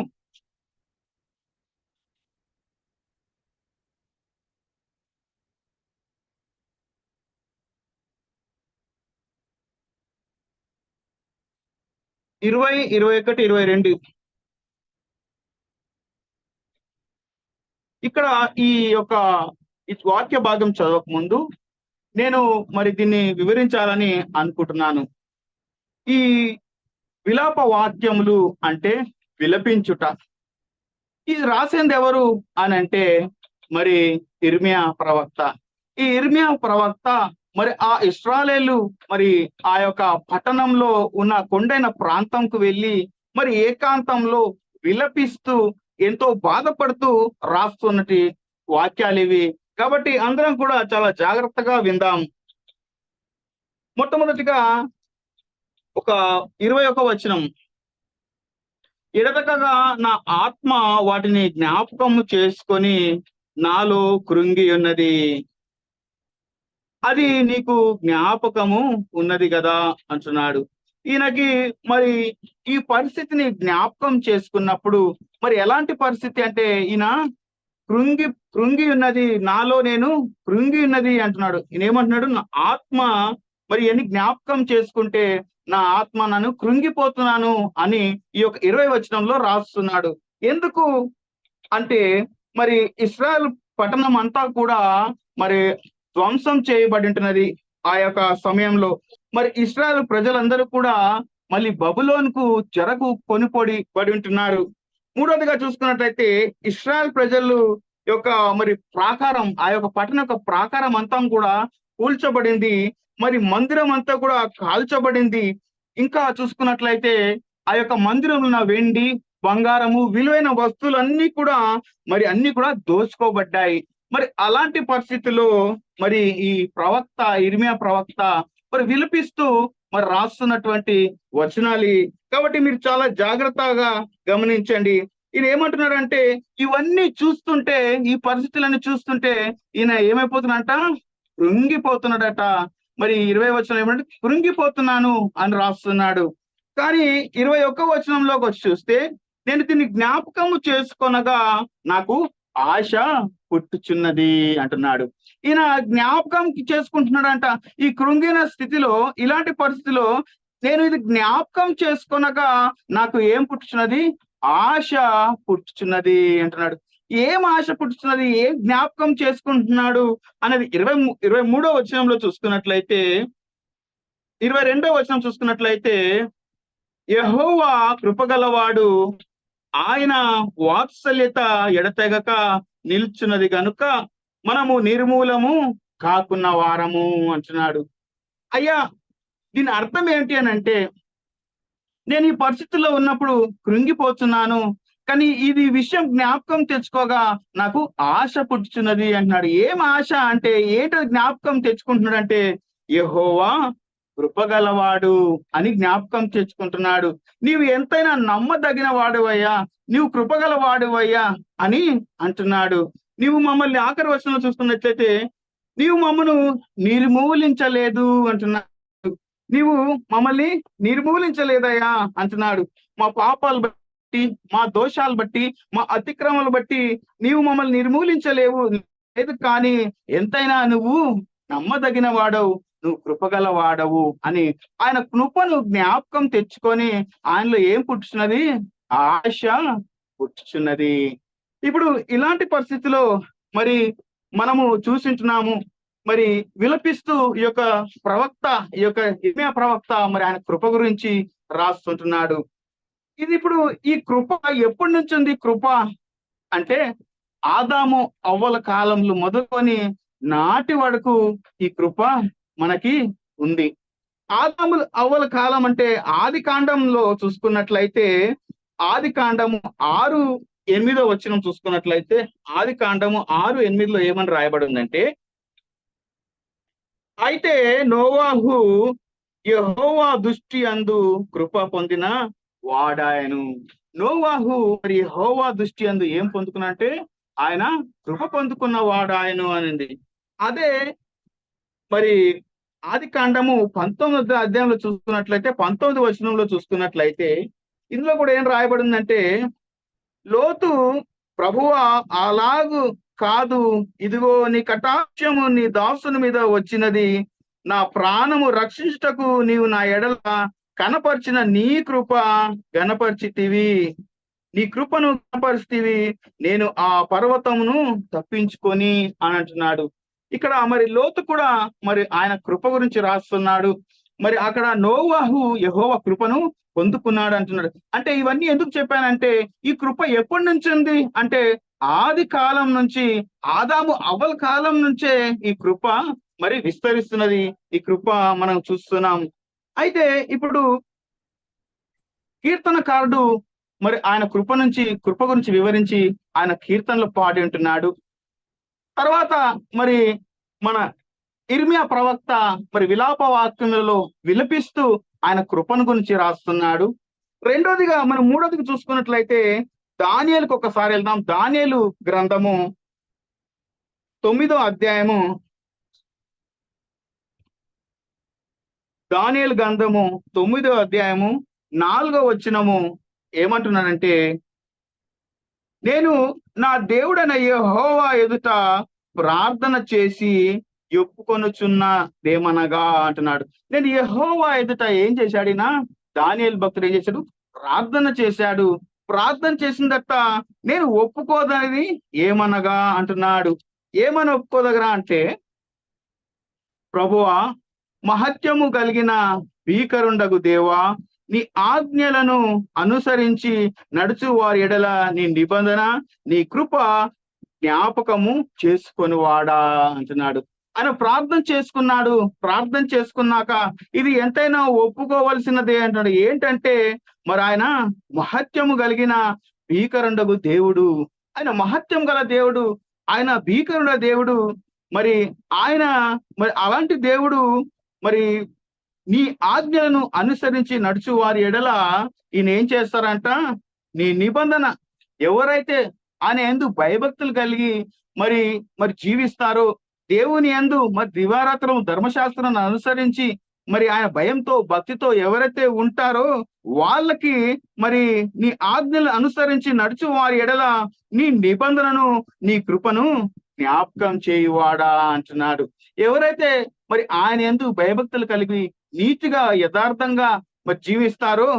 20, 21, 22. ఇక్కడ ఈ వాక్య భాగం చదవక ముందు నేను మరి దీన్ని వివరించాలని అనుకుంటున్నాను. ఈ విలాప వాక్యములు అంటే విలపించుట. ఇది రాసింది ఎవరు అని అంటే మరి ఇర్మియా ప్రవక్త. ఈ ఇర్మియా ప్రవక్త మరి ఆ ఇశ్రాయేలు మరి ఆ యొక్క పట్టణంలో ఉన్న కొండైన ప్రాంతంకు వెళ్ళి మరి ఏకాంతంలో విలపిస్తూ ఎంతో బాధపడుతూ రాస్తున్నటి వాక్యాలు ఇవి. కాబట్టి అందరం కూడా చాలా జాగ్రత్తగా విందాం. మొట్టమొదటిగా ఒక 21వ వచనం, ఎడతెగక నా ఆత్మ వాటిని జ్ఞాపకము చేసుకొని నాలో కృంగి ఉన్నది. అది నీకు జ్ఞాపకము ఉన్నది కదా అంటున్నాడు. ఈయనకి మరి ఈ పరిస్థితిని జ్ఞాపకం చేసుకున్నప్పుడు మరి ఎలాంటి పరిస్థితి అంటే, ఈయన కృంగి ఉన్నది, నాలో నేను కృంగి ఉన్నది అంటున్నాడు. ఈయన ఏమంటున్నాడు, నా ఆత్మ మరి ఎన్ని జ్ఞాపకం చేసుకుంటే నా ఆత్మ నన్ను కృంగిపోతున్నాను అని ఈ యొక్క 20 వచనంలో రాస్తున్నాడు. ఎందుకు అంటే మరి ఇశ్రాయేల్ పట్టణం అంతా కూడా మరి ధ్వంసం చేయబడి ఉంటున్నది ఆ యొక్క సమయంలో. మరి ఇశ్రాయేల్ ప్రజలందరూ కూడా మళ్ళీ బబులోనుకు చెరకు కొనిపడి ఉంటున్నారు. మూడోదిగా చూసుకున్నట్లయితే ఇశ్రాయేల్ ప్రజలు యొక్క మరి ప్రాకారం, ఆ యొక్క పట్టణ యొక్క ప్రాకారం అంతా కూడా కూల్చబడింది. మరి మందిరం అంతా కూడా కాల్చబడింది. ఇంకా చూసుకున్నట్లయితే ఆ యొక్క మందిరంలో ఉన్న వెండి, బంగారము, విలువైన వస్తువులన్నీ కూడా మరి అన్ని కూడా దోచుకోబడ్డాయి. మరి అలాంటి పరిస్థితుల్లో మరి ఈ ప్రవక్త ఇర్మియా ప్రవక్త మరి విలపిస్తూ మరి రాస్తున్నటువంటి వచనాలు. కాబట్టి మీరు చాలా జాగ్రత్తగా గమనించండి. ఈయన ఏమంటున్నాడంటే, ఇవన్నీ చూస్తుంటే, ఈ పరిస్థితులన్నీ చూస్తుంటే ఈయన ఏమైపోతున్నాడంట, కృంగిపోతున్నాడట. మరి 20 వచనం ఏమంటే కృంగిపోతున్నాను అని రాస్తున్నాడు. కానీ 21వ వచనంలోకి వచ్చి చూస్తే, నేను దీన్ని జ్ఞాపకము చేసుకొనగా నాకు ఆశ పుట్టుచున్నది అంటున్నాడు. ఈయన జ్ఞాపకం చేసుకుంటున్నాడంట. ఈ కృంగిన స్థితిలో, ఇలాంటి పరిస్థితిలో నేను ఇది జ్ఞాపకం చేసుకొనగా నాకు ఏం పుట్టుచున్నది, ఆశ పుట్టుచున్నది అంటున్నాడు. ఏం ఆశ పుట్టుచున్నది, ఏం జ్ఞాపకం చేసుకుంటున్నాడు అనేది 23వ వచనంలో చూసుకున్నట్లయితే, 22వ వచనం చూసుకున్నట్లయితే, యెహోవా కృపగలవాడు, ఆయన వాత్సల్యత ఎడతెగక నిల్చున్నది గనుక మనము నిర్మూలము కాకున్న వారము అంటున్నాడు. అయ్యా, దీని అర్థం ఏంటి అని అంటే, నేను ఈ పరిస్థితుల్లో ఉన్నప్పుడు కృంగిపోతున్నాను, కానీ ఇది విషయం జ్ఞాపకం తెచ్చుకోగా నాకు ఆశ పుట్టుచున్నది అంటున్నాడు. ఏం ఆశ అంటే ఏంటో జ్ఞాపకం తెచ్చుకుంటున్నాడు అంటే, యెహోవా కృపగలవాడు అని జ్ఞాపకం తెచ్చుకుంటున్నాడు. నీవు ఎంతైనా నమ్మదగిన వాడువయ్యా, నీవు కృపగలవాడువయ్యా అని అంటున్నాడు. నీవు మమ్మల్ని ఆఖరి వచనంలో చూస్తున్నట్లయితే, నీవు మమ్మను నిర్మూలించలేదు అంటున్నాడు. నీవు మమ్మల్ని నిర్మూలించలేదయ్యా అంటున్నాడు. మా పాపాలు బట్టి, మా దోషాలు బట్టి, మా అతిక్రమాలు బట్టి నీవు మమ్మల్ని నిర్మూలించలేవు లేదు, కానీ ఎంతైనా నువ్వు నమ్మదగిన వాడవు, నువ్వు కృపగల వాడవు అని ఆయన కృపను జ్ఞాపకం తెచ్చుకొని ఆయనలో ఏం పుట్టుచున్నది, ఆశ పుట్టుచున్నది. ఇప్పుడు ఇలాంటి పరిస్థితిలో మరి మనము చూసింటున్నాము. మరి విలపిస్తూ ఈ యొక్క ప్రవక్త, ఈ యొక్క ఇర్మియా ప్రవక్త మరి ఆయన కృప గురించి రాస్తుంటున్నాడు. ఇది ఇప్పుడు ఈ కృప ఎప్పటి నుంచి ఉంది? కృప అంటే ఆదాము అవ్వల కాలంలో మొదలుకొని నాటి వరకు ఈ కృప మనకి ఉంది. ఆదాము అవ్వల కాలం అంటే ఆది కాండంలో చూసుకున్నట్లయితే, ఆది కాండము 6:8 వచనం చూసుకున్నట్లయితే, ఆది కాండము 6:8 ఏమని రాయబడి ఉందంటే, అయితే నోవాహు యెహోవా దృష్టి అందు కృప పొందిన వాడాయను. నోవాహు మరి యెహోవా దృష్టి అందు ఏం పొందుకున్నా అంటే ఆయన కృప పొందుకున్న వాడాయను అనింది. అదే మరి ఆది కాండము 19వ అధ్యాయంలో చూసుకున్నట్లయితే, 19వ వచనంలో చూసుకున్నట్లయితే ఇందులో కూడా ఏం రాయబడిందంటే, లోతు ప్రభువా అలాగు కాదు, ఇదిగో నీ కటాక్షము నీ దాసుని మీద వచ్చినది, నా ప్రాణము రక్షించుటకు నీవు నా ఎడల కనపరిచిన నీ కృప గనపరిచితివి, నీ కృపను కనపరిచితివి, నేను ఆ పర్వతమును తప్పించుకొని అని అంటున్నాడు. ఇక్కడ మరి లోతు కూడా మరి ఆయన కృప గురించి రాస్తున్నాడు. మరి అక్కడ నోవాహు యెహోవా కృపను పొందుకున్నాడు అంటున్నాడు. అంటే ఇవన్నీ ఎందుకు చెప్పానంటే, ఈ కృప ఎప్పటి నుంచి ఉంది అంటే ఆది కాలం నుంచి, ఆదాము అవ్వల కాలం నుంచే ఈ కృప మరి విస్తరిస్తున్నది. ఈ కృప మనం చూస్తున్నాం. అయితే ఇప్పుడు కీర్తనకారుడు మరి ఆయన కృప గురించి వివరించి ఆయన కీర్తనలు పాడి ఉంటున్నాడు. తర్వాత మరి మన ఇర్మియా ప్రవక్త మరి విలాప వాక్యములలో విలపిస్తూ ఆయన కృపను గురించి రాస్తున్నాడు. రెండోదిగా మనం మూడోదిగా చూసుకున్నట్లయితే దానియేలుకు ఒకసారి వెళ్దాం. దానియేలు గ్రంథము 9వ అధ్యాయము, దానియేలు గ్రంథము 9వ అధ్యాయము 4వ వచనము ఏమంటున్నానంటే, నేను నా దేవుడైన యెహోవా ఎదుట ప్రార్థన చేసి ఒప్పుకొనుచున్నదేమనగా అంటున్నాడు. నేను యెహోవా ఎదుట ఏం చేశాడినా, దానియేలు భక్తుడు ఏం చేశాడు? ప్రార్థన చేశాడు. ప్రార్థన చేసిన తర్వాత నేను ఒప్పుకోదనేది ఏమనగా అంటున్నాడు. ఏమని ఒప్పుకోదగరా అంటే, ప్రభువా, మహత్యము కలిగిన భీకరుండగు దేవా, నీ ఆజ్ఞలను అనుసరించి నడుచు వారి ఎడల నీ నిబంధన, నీ కృప జ్ఞాపకము చేసుకొని వాడా అంటున్నాడు. ఆయన ప్రార్థన చేసుకున్నాడు. ప్రార్థన చేసుకున్నాక ఇది ఎంతైనా ఒప్పుకోవలసినదే అంటున్నాడు. ఏంటంటే మరి ఆయన మహత్యము కలిగిన భీకరుండగు దేవుడు, ఆయన మహత్యం గల దేవుడు, ఆయన భీకరుడ దేవుడు. మరి ఆయన మరి అలాంటి దేవుడు మరి నీ ఆజ్ఞలను అనుసరించి నడుచు వారి ఎడల ఈయన ఏం చేస్తారంట, నీ నిబంధన ఎవరైతే ఆయన యందు భయభక్తులు కలిగి మరి జీవిస్తారో, దేవుని యందు మరి దివారాత్రం ధర్మశాస్త్రాన్ని అనుసరించి మరి ఆయన భయంతో భక్తితో ఎవరైతే ఉంటారో వాళ్ళకి మరి నీ ఆజ్ఞలు అనుసరించి నడుచు వారి ఎడల నీ నిబంధనను, నీ కృపను జ్ఞాపకం చేయువాడా అంటున్నాడు. ఎవరైతే మరి ఆయన యందు భయభక్తులు కలిగి నీతిగా యథార్థంగా మరి జీవిస్తారో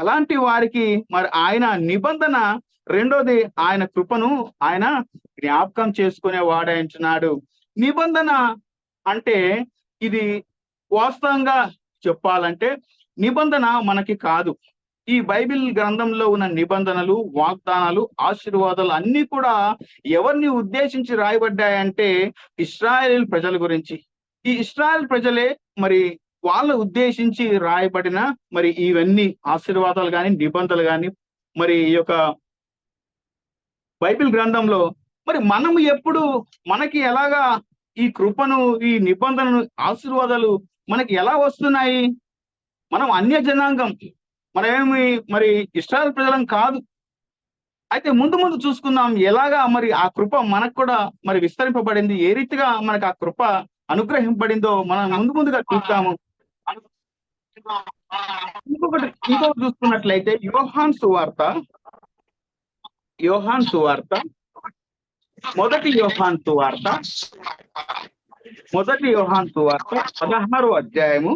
అలాంటి వారికి మరి ఆయన నిబంధన, రెండోది ఆయన కృపను ఆయన జ్ఞాపకం చేసుకునే వాడంటున్నాడు. నిబంధన అంటే ఇది వాస్తవంగా చెప్పాలంటే నిబంధన మనకి కాదు. ఈ బైబిల్ గ్రంథంలో ఉన్న నిబంధనలు, వాగ్దానాలు, ఆశీర్వాదాలు అన్ని కూడా ఎవరిని ఉద్దేశించి రాయబడ్డాయంటే ఇశ్రాయేలు ప్రజల గురించి. ఈ ఇశ్రాయేల్ ప్రజలే మరి వాళ్ళ ఉద్దేశించి రాయబడిన మరి ఇవన్నీ ఆశీర్వాదాలు కానీ నిబంధనలు కానీ మరి ఈ యొక్క బైబిల్ గ్రంథంలో మరి మనము ఎప్పుడు మనకి ఎలాగా ఈ కృపను, ఈ నిబంధనలు, ఆశీర్వాదాలు మనకి ఎలా వస్తున్నాయి? మనం అన్య జనాంగం, మనమేమి మరి ఇశ్రాయేలు ప్రజలం కాదు. అయితే ముందు ముందు చూసుకుందాం ఎలాగా మరి ఆ కృప మనకు కూడా మరి విస్తరింపబడింది, ఏ రీతిగా మనకు ఆ కృప అనుగ్రహింపబడిందో మనం ముందుగా చూస్తాము. ఇంకొకటి చూసుకున్నట్లయితే యోహాను సువార్త మొదటి యోహాను సువార్త 16వ అధ్యాయము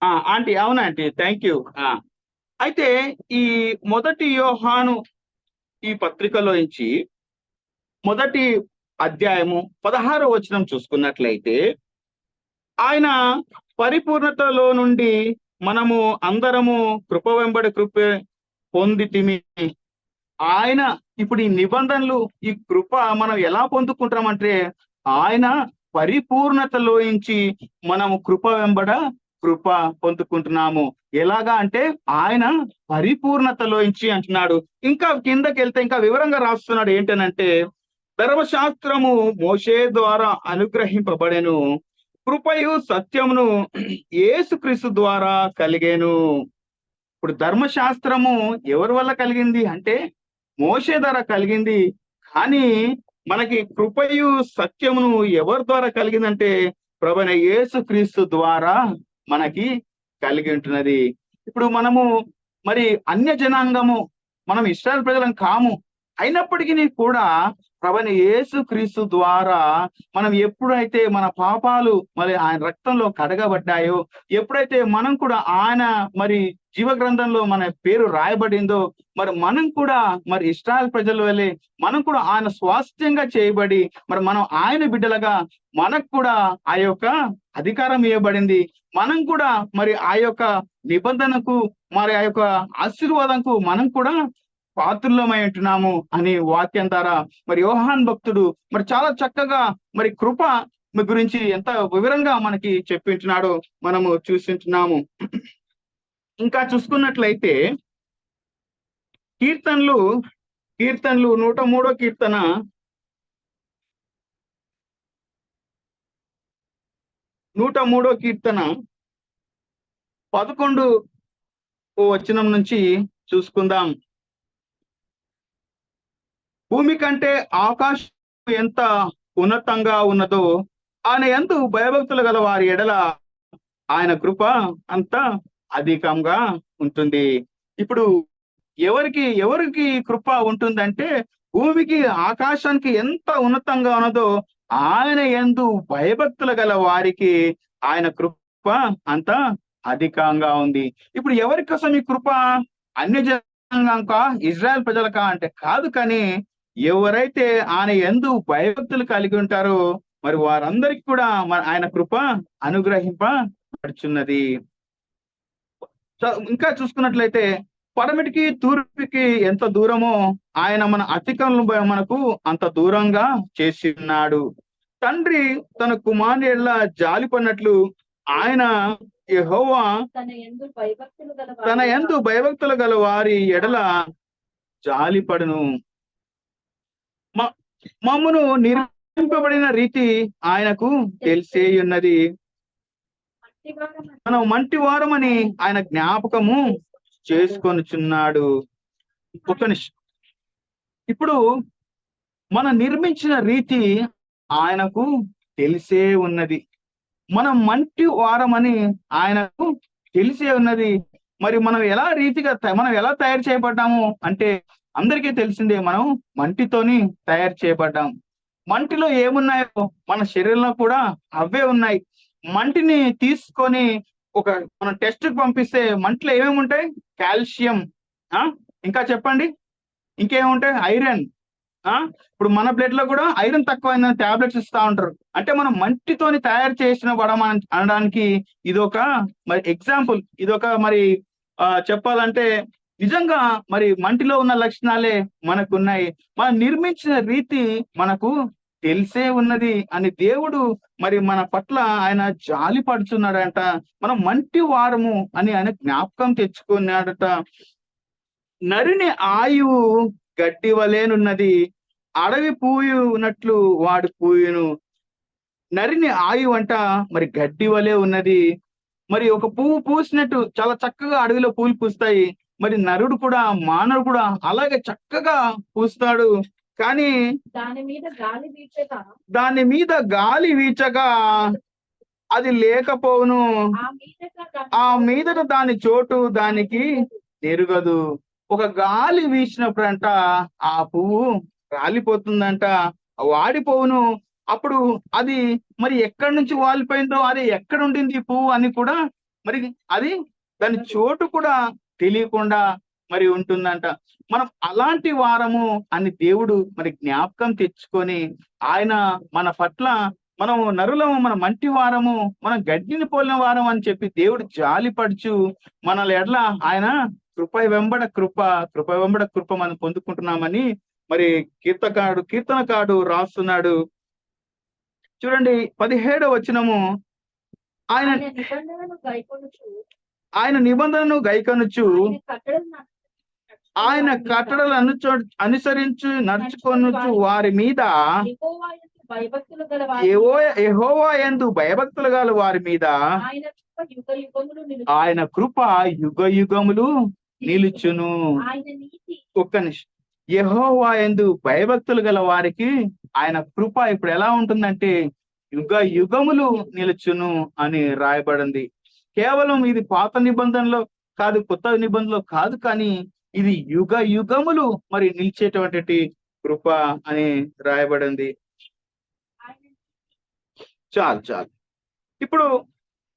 'ఆంటీ అవునా ఆంటీ, థ్యాంక్ యూ. అయితే ఈ మొదటి యోహాను ఈ పత్రికలో నుంచి మొదటి అధ్యాయము 16వ వచనం చూసుకున్నట్లయితే, ఆయన పరిపూర్ణతలో నుండి మనము అందరము కృప వెంబడి కృప పొందితిమి. ఆయన ఇప్పుడు ఈ నిబంధనలు, ఈ కృప మనం ఎలా పొందుకుంటామంటే ఆయన పరిపూర్ణతలో నుంచి మనము కృప వెంబడ కృప పొందుకుంటున్నాము. ఎలాగా అంటే ఆయన పరిపూర్ణతలో నుంచి అంటున్నాడు. ఇంకా కిందకి వెళ్తే ఇంకా వివరంగా రాస్తున్నాడు. ఏంటనంటే, ధర్మశాస్త్రము మోషే ద్వారా అనుగ్రహింపబడెను, కృపయు సత్యమును యేసుక్రీస్తు ద్వారా కలిగేను. ఇప్పుడు ధర్మశాస్త్రము ఎవరి వల్ల కలిగింది అంటే మోషే ద్వారా కలిగింది. కానీ మనకి కృపయు సత్యమును ఎవరి ద్వారా కలిగిందంటే ప్రభువైన యేసుక్రీస్తు ద్వారా మనకి కలిగి ఉంటున్నది. ఇప్పుడు మనము మరి అన్య జనాంగము, మనం ఇశ్రాయేలు ప్రజలం కాము. అయినప్పటికీ కూడా ప్రభువైన యేసుక్రీస్తు ద్వారా మనం ఎప్పుడైతే మన పాపాలు మరి ఆయన రక్తంలో కడగబడ్డాయో, ఎప్పుడైతే మనం కూడా ఆయన మరి జీవ గ్రంథంలో మన పేరు రాయబడిందో, మరి మనం కూడా మరి ఇశ్రాయేలు ప్రజల వల్లే మనం కూడా ఆయన స్వాస్థ్యంగా చేయబడి మరి మనం ఆయన బిడ్డలుగా మనకు కూడా ఆ యొక్క అధికారం ఇవ్వబడింది. మనం కూడా మరి ఆ యొక్క నిబంధనకు మరి ఆ యొక్క ఆశీర్వాదంకు మనం కూడా పాత్రులమై ఉంటున్నాము అని వాక్యం ద్వారా మరి యోహాన్ భక్తుడు మరి చాలా చక్కగా మరి కృప గురించి ఎంత వివరంగా మనకి చెప్పింటున్నాడో మనము చూసింటున్నాము. ఇంకా చూసుకున్నట్లయితే కీర్తనలు 103వ కీర్తన 103వ కీర్తన 11వ వచనం నుంచి చూసుకుందాం. భూమి కంటే ఆకాశం ఎంత ఉన్నతంగా ఉన్నదో ఆయన యందు భయభక్తులు గల వారి ఎడల ఆయన కృప అంత అధికంగా ఉంటుంది. ఇప్పుడు ఎవరికి కృప ఉంటుందంటే భూమికి ఆకాశానికి ఎంత ఉన్నతంగా ఉన్నదో ఆయన యందు భయభక్తులు గల వారికి ఆయన కృప అంత అధికంగా ఉంది. ఇప్పుడు ఎవరి కోసం ఈ కృప? అన్య జనాంగంకా, ఇజ్రాయెల్ ప్రజలకా అంటే కాదు, కానీ ఎవరైతే ఆయన యందు భయభక్తులు కలిగి ఉంటారో మరి వారందరికి కూడా ఆయన కృప అనుగ్రహింపబడుచున్నది. ఇంకా చూసుకున్నట్లయితే పడమటికి తూర్పుకి ఎంత దూరమో ఆయన మన అతిక్రమణ మనకు అంత దూరంగా చేసి ఉన్నాడు. తండ్రి తన కుమారుని ఎడల జాలి పడినట్లు ఆయన యెహోవా తన యందు భయభక్తులు గల వారి ఎడల జాలి పడును. మమ్మును నిర్మింపబడిన రీతి ఆయనకు తెలిసే ఉన్నది. మనం మంటి వారమని ఆయన జ్ఞాపకము చేసుకొనుచున్నాడు. ఒక నిమిషం. ఇప్పుడు మనం నిర్మించిన రీతి ఆయనకు తెలిసే ఉన్నది. మనం మంటి వారమని ఆయనకు తెలిసే ఉన్నది. మరి మనం ఎలా తయారు చేయబడ్డాము అంటే అందరికీ తెలిసిందే, మనం మంటితోని తయారు చేయబడ్డాం. మంటిలో ఏమున్నాయో మన శరీరంలో కూడా అవే ఉన్నాయి. మంటిని తీసుకొని మనం టెస్ట్ కి పంపిస్తే మంటిలో ఏమేమి ఉంటాయి? కాల్షియం, ఇంకా చెప్పండి ఇంకేముంటాయి? ఐరన్. ఇప్పుడు మన బ్లడ్ లో కూడా ఐరన్ తక్కువైన టాబ్లెట్స్ ఇస్తా ఉంటారు. అంటే మనం మంటితోని తయారు చేసిన అనడానికి ఇదొక మరి ఎగ్జాంపుల్. ఇదొక మరి చెప్పాలంటే నిజంగా మరి మంటిలో ఉన్న లక్షణాలే మనకున్నాయి. మనం నిర్మించిన రీతి మనకు తెలిసే ఉన్నది అని దేవుడు మరి మన పట్ల ఆయన జాలి పడుతున్నాడంట. మనం మంటి వారము అని ఆయన జ్ఞాపకం తెచ్చుకున్నాడట. నరిని ఆయువు గడ్డి వలేనున్నది, అడవి పూయునట్లు వాడు పూయును. నరిని ఆయువు అంట మరి గడ్డి వలే ఉన్నది. మరి ఒక పువ్వు పూసినట్టు చాలా చక్కగా అడవిలో పూలు పూస్తాయి. మరి నరుడు కూడా, మానవుడు కూడా అలాగే చక్కగా పూస్తాడు. కానీ దాని మీద గాలి వీచగా అది లేకపోవును, ఆ మీదట దాని చోటు దానికి ఎరుగదు. ఒక గాలి వీచినప్పుడంట ఆ పువ్వు రాలిపోతుందంట, వాడిపోవును. అప్పుడు అది మరి ఎక్కడి నుంచి వాలిపోయిందో, అది ఎక్కడ ఉండింది పువ్వు అని కూడా మరి అది దాని చోటు కూడా తెలియకుండా మరి ఉంటుందంట. మనం అలాంటి వారము అని దేవుడు మరి జ్ఞాపకం తెచ్చుకొని ఆయన మన పట్ల మనం నరులము, మన మంటి వారము, మనం గడ్డిని పోలిన వారం అని చెప్పి దేవుడు జాలి పడుచు మన ఎడ్ల ఆయన కృప వెంబడ కృప మనం పొందుకుంటున్నామని మరి కీర్తనకాడు రాస్తున్నాడు. చూడండి 17వ వచనము, ఆయన నిబంధనను గైకొనుచు ఆయన కట్టడలు అనుసరించు నడుచుకొనుచు వారి మీద యెహోవా యందు భయభక్తులు గల వారి మీద ఆయన కృప యుగ యుగములు నిలుచును. ఒక్క నిమిషం. యెహోవా యందు భయభక్తులు గల వారికి ఆయన కృప ఇప్పుడు ఎలా ఉంటుందంటే యుగ యుగములు నిలుచును అని రాయబడింది. కేవలం ఇది పాత నిబంధనలో కాదు, కొత్త నిబంధనలో కాదు, కానీ ఇది యుగ యుగములు మరి నిలిచేటువంటి కృప అని రాయబడింది. చాలు. ఇప్పుడు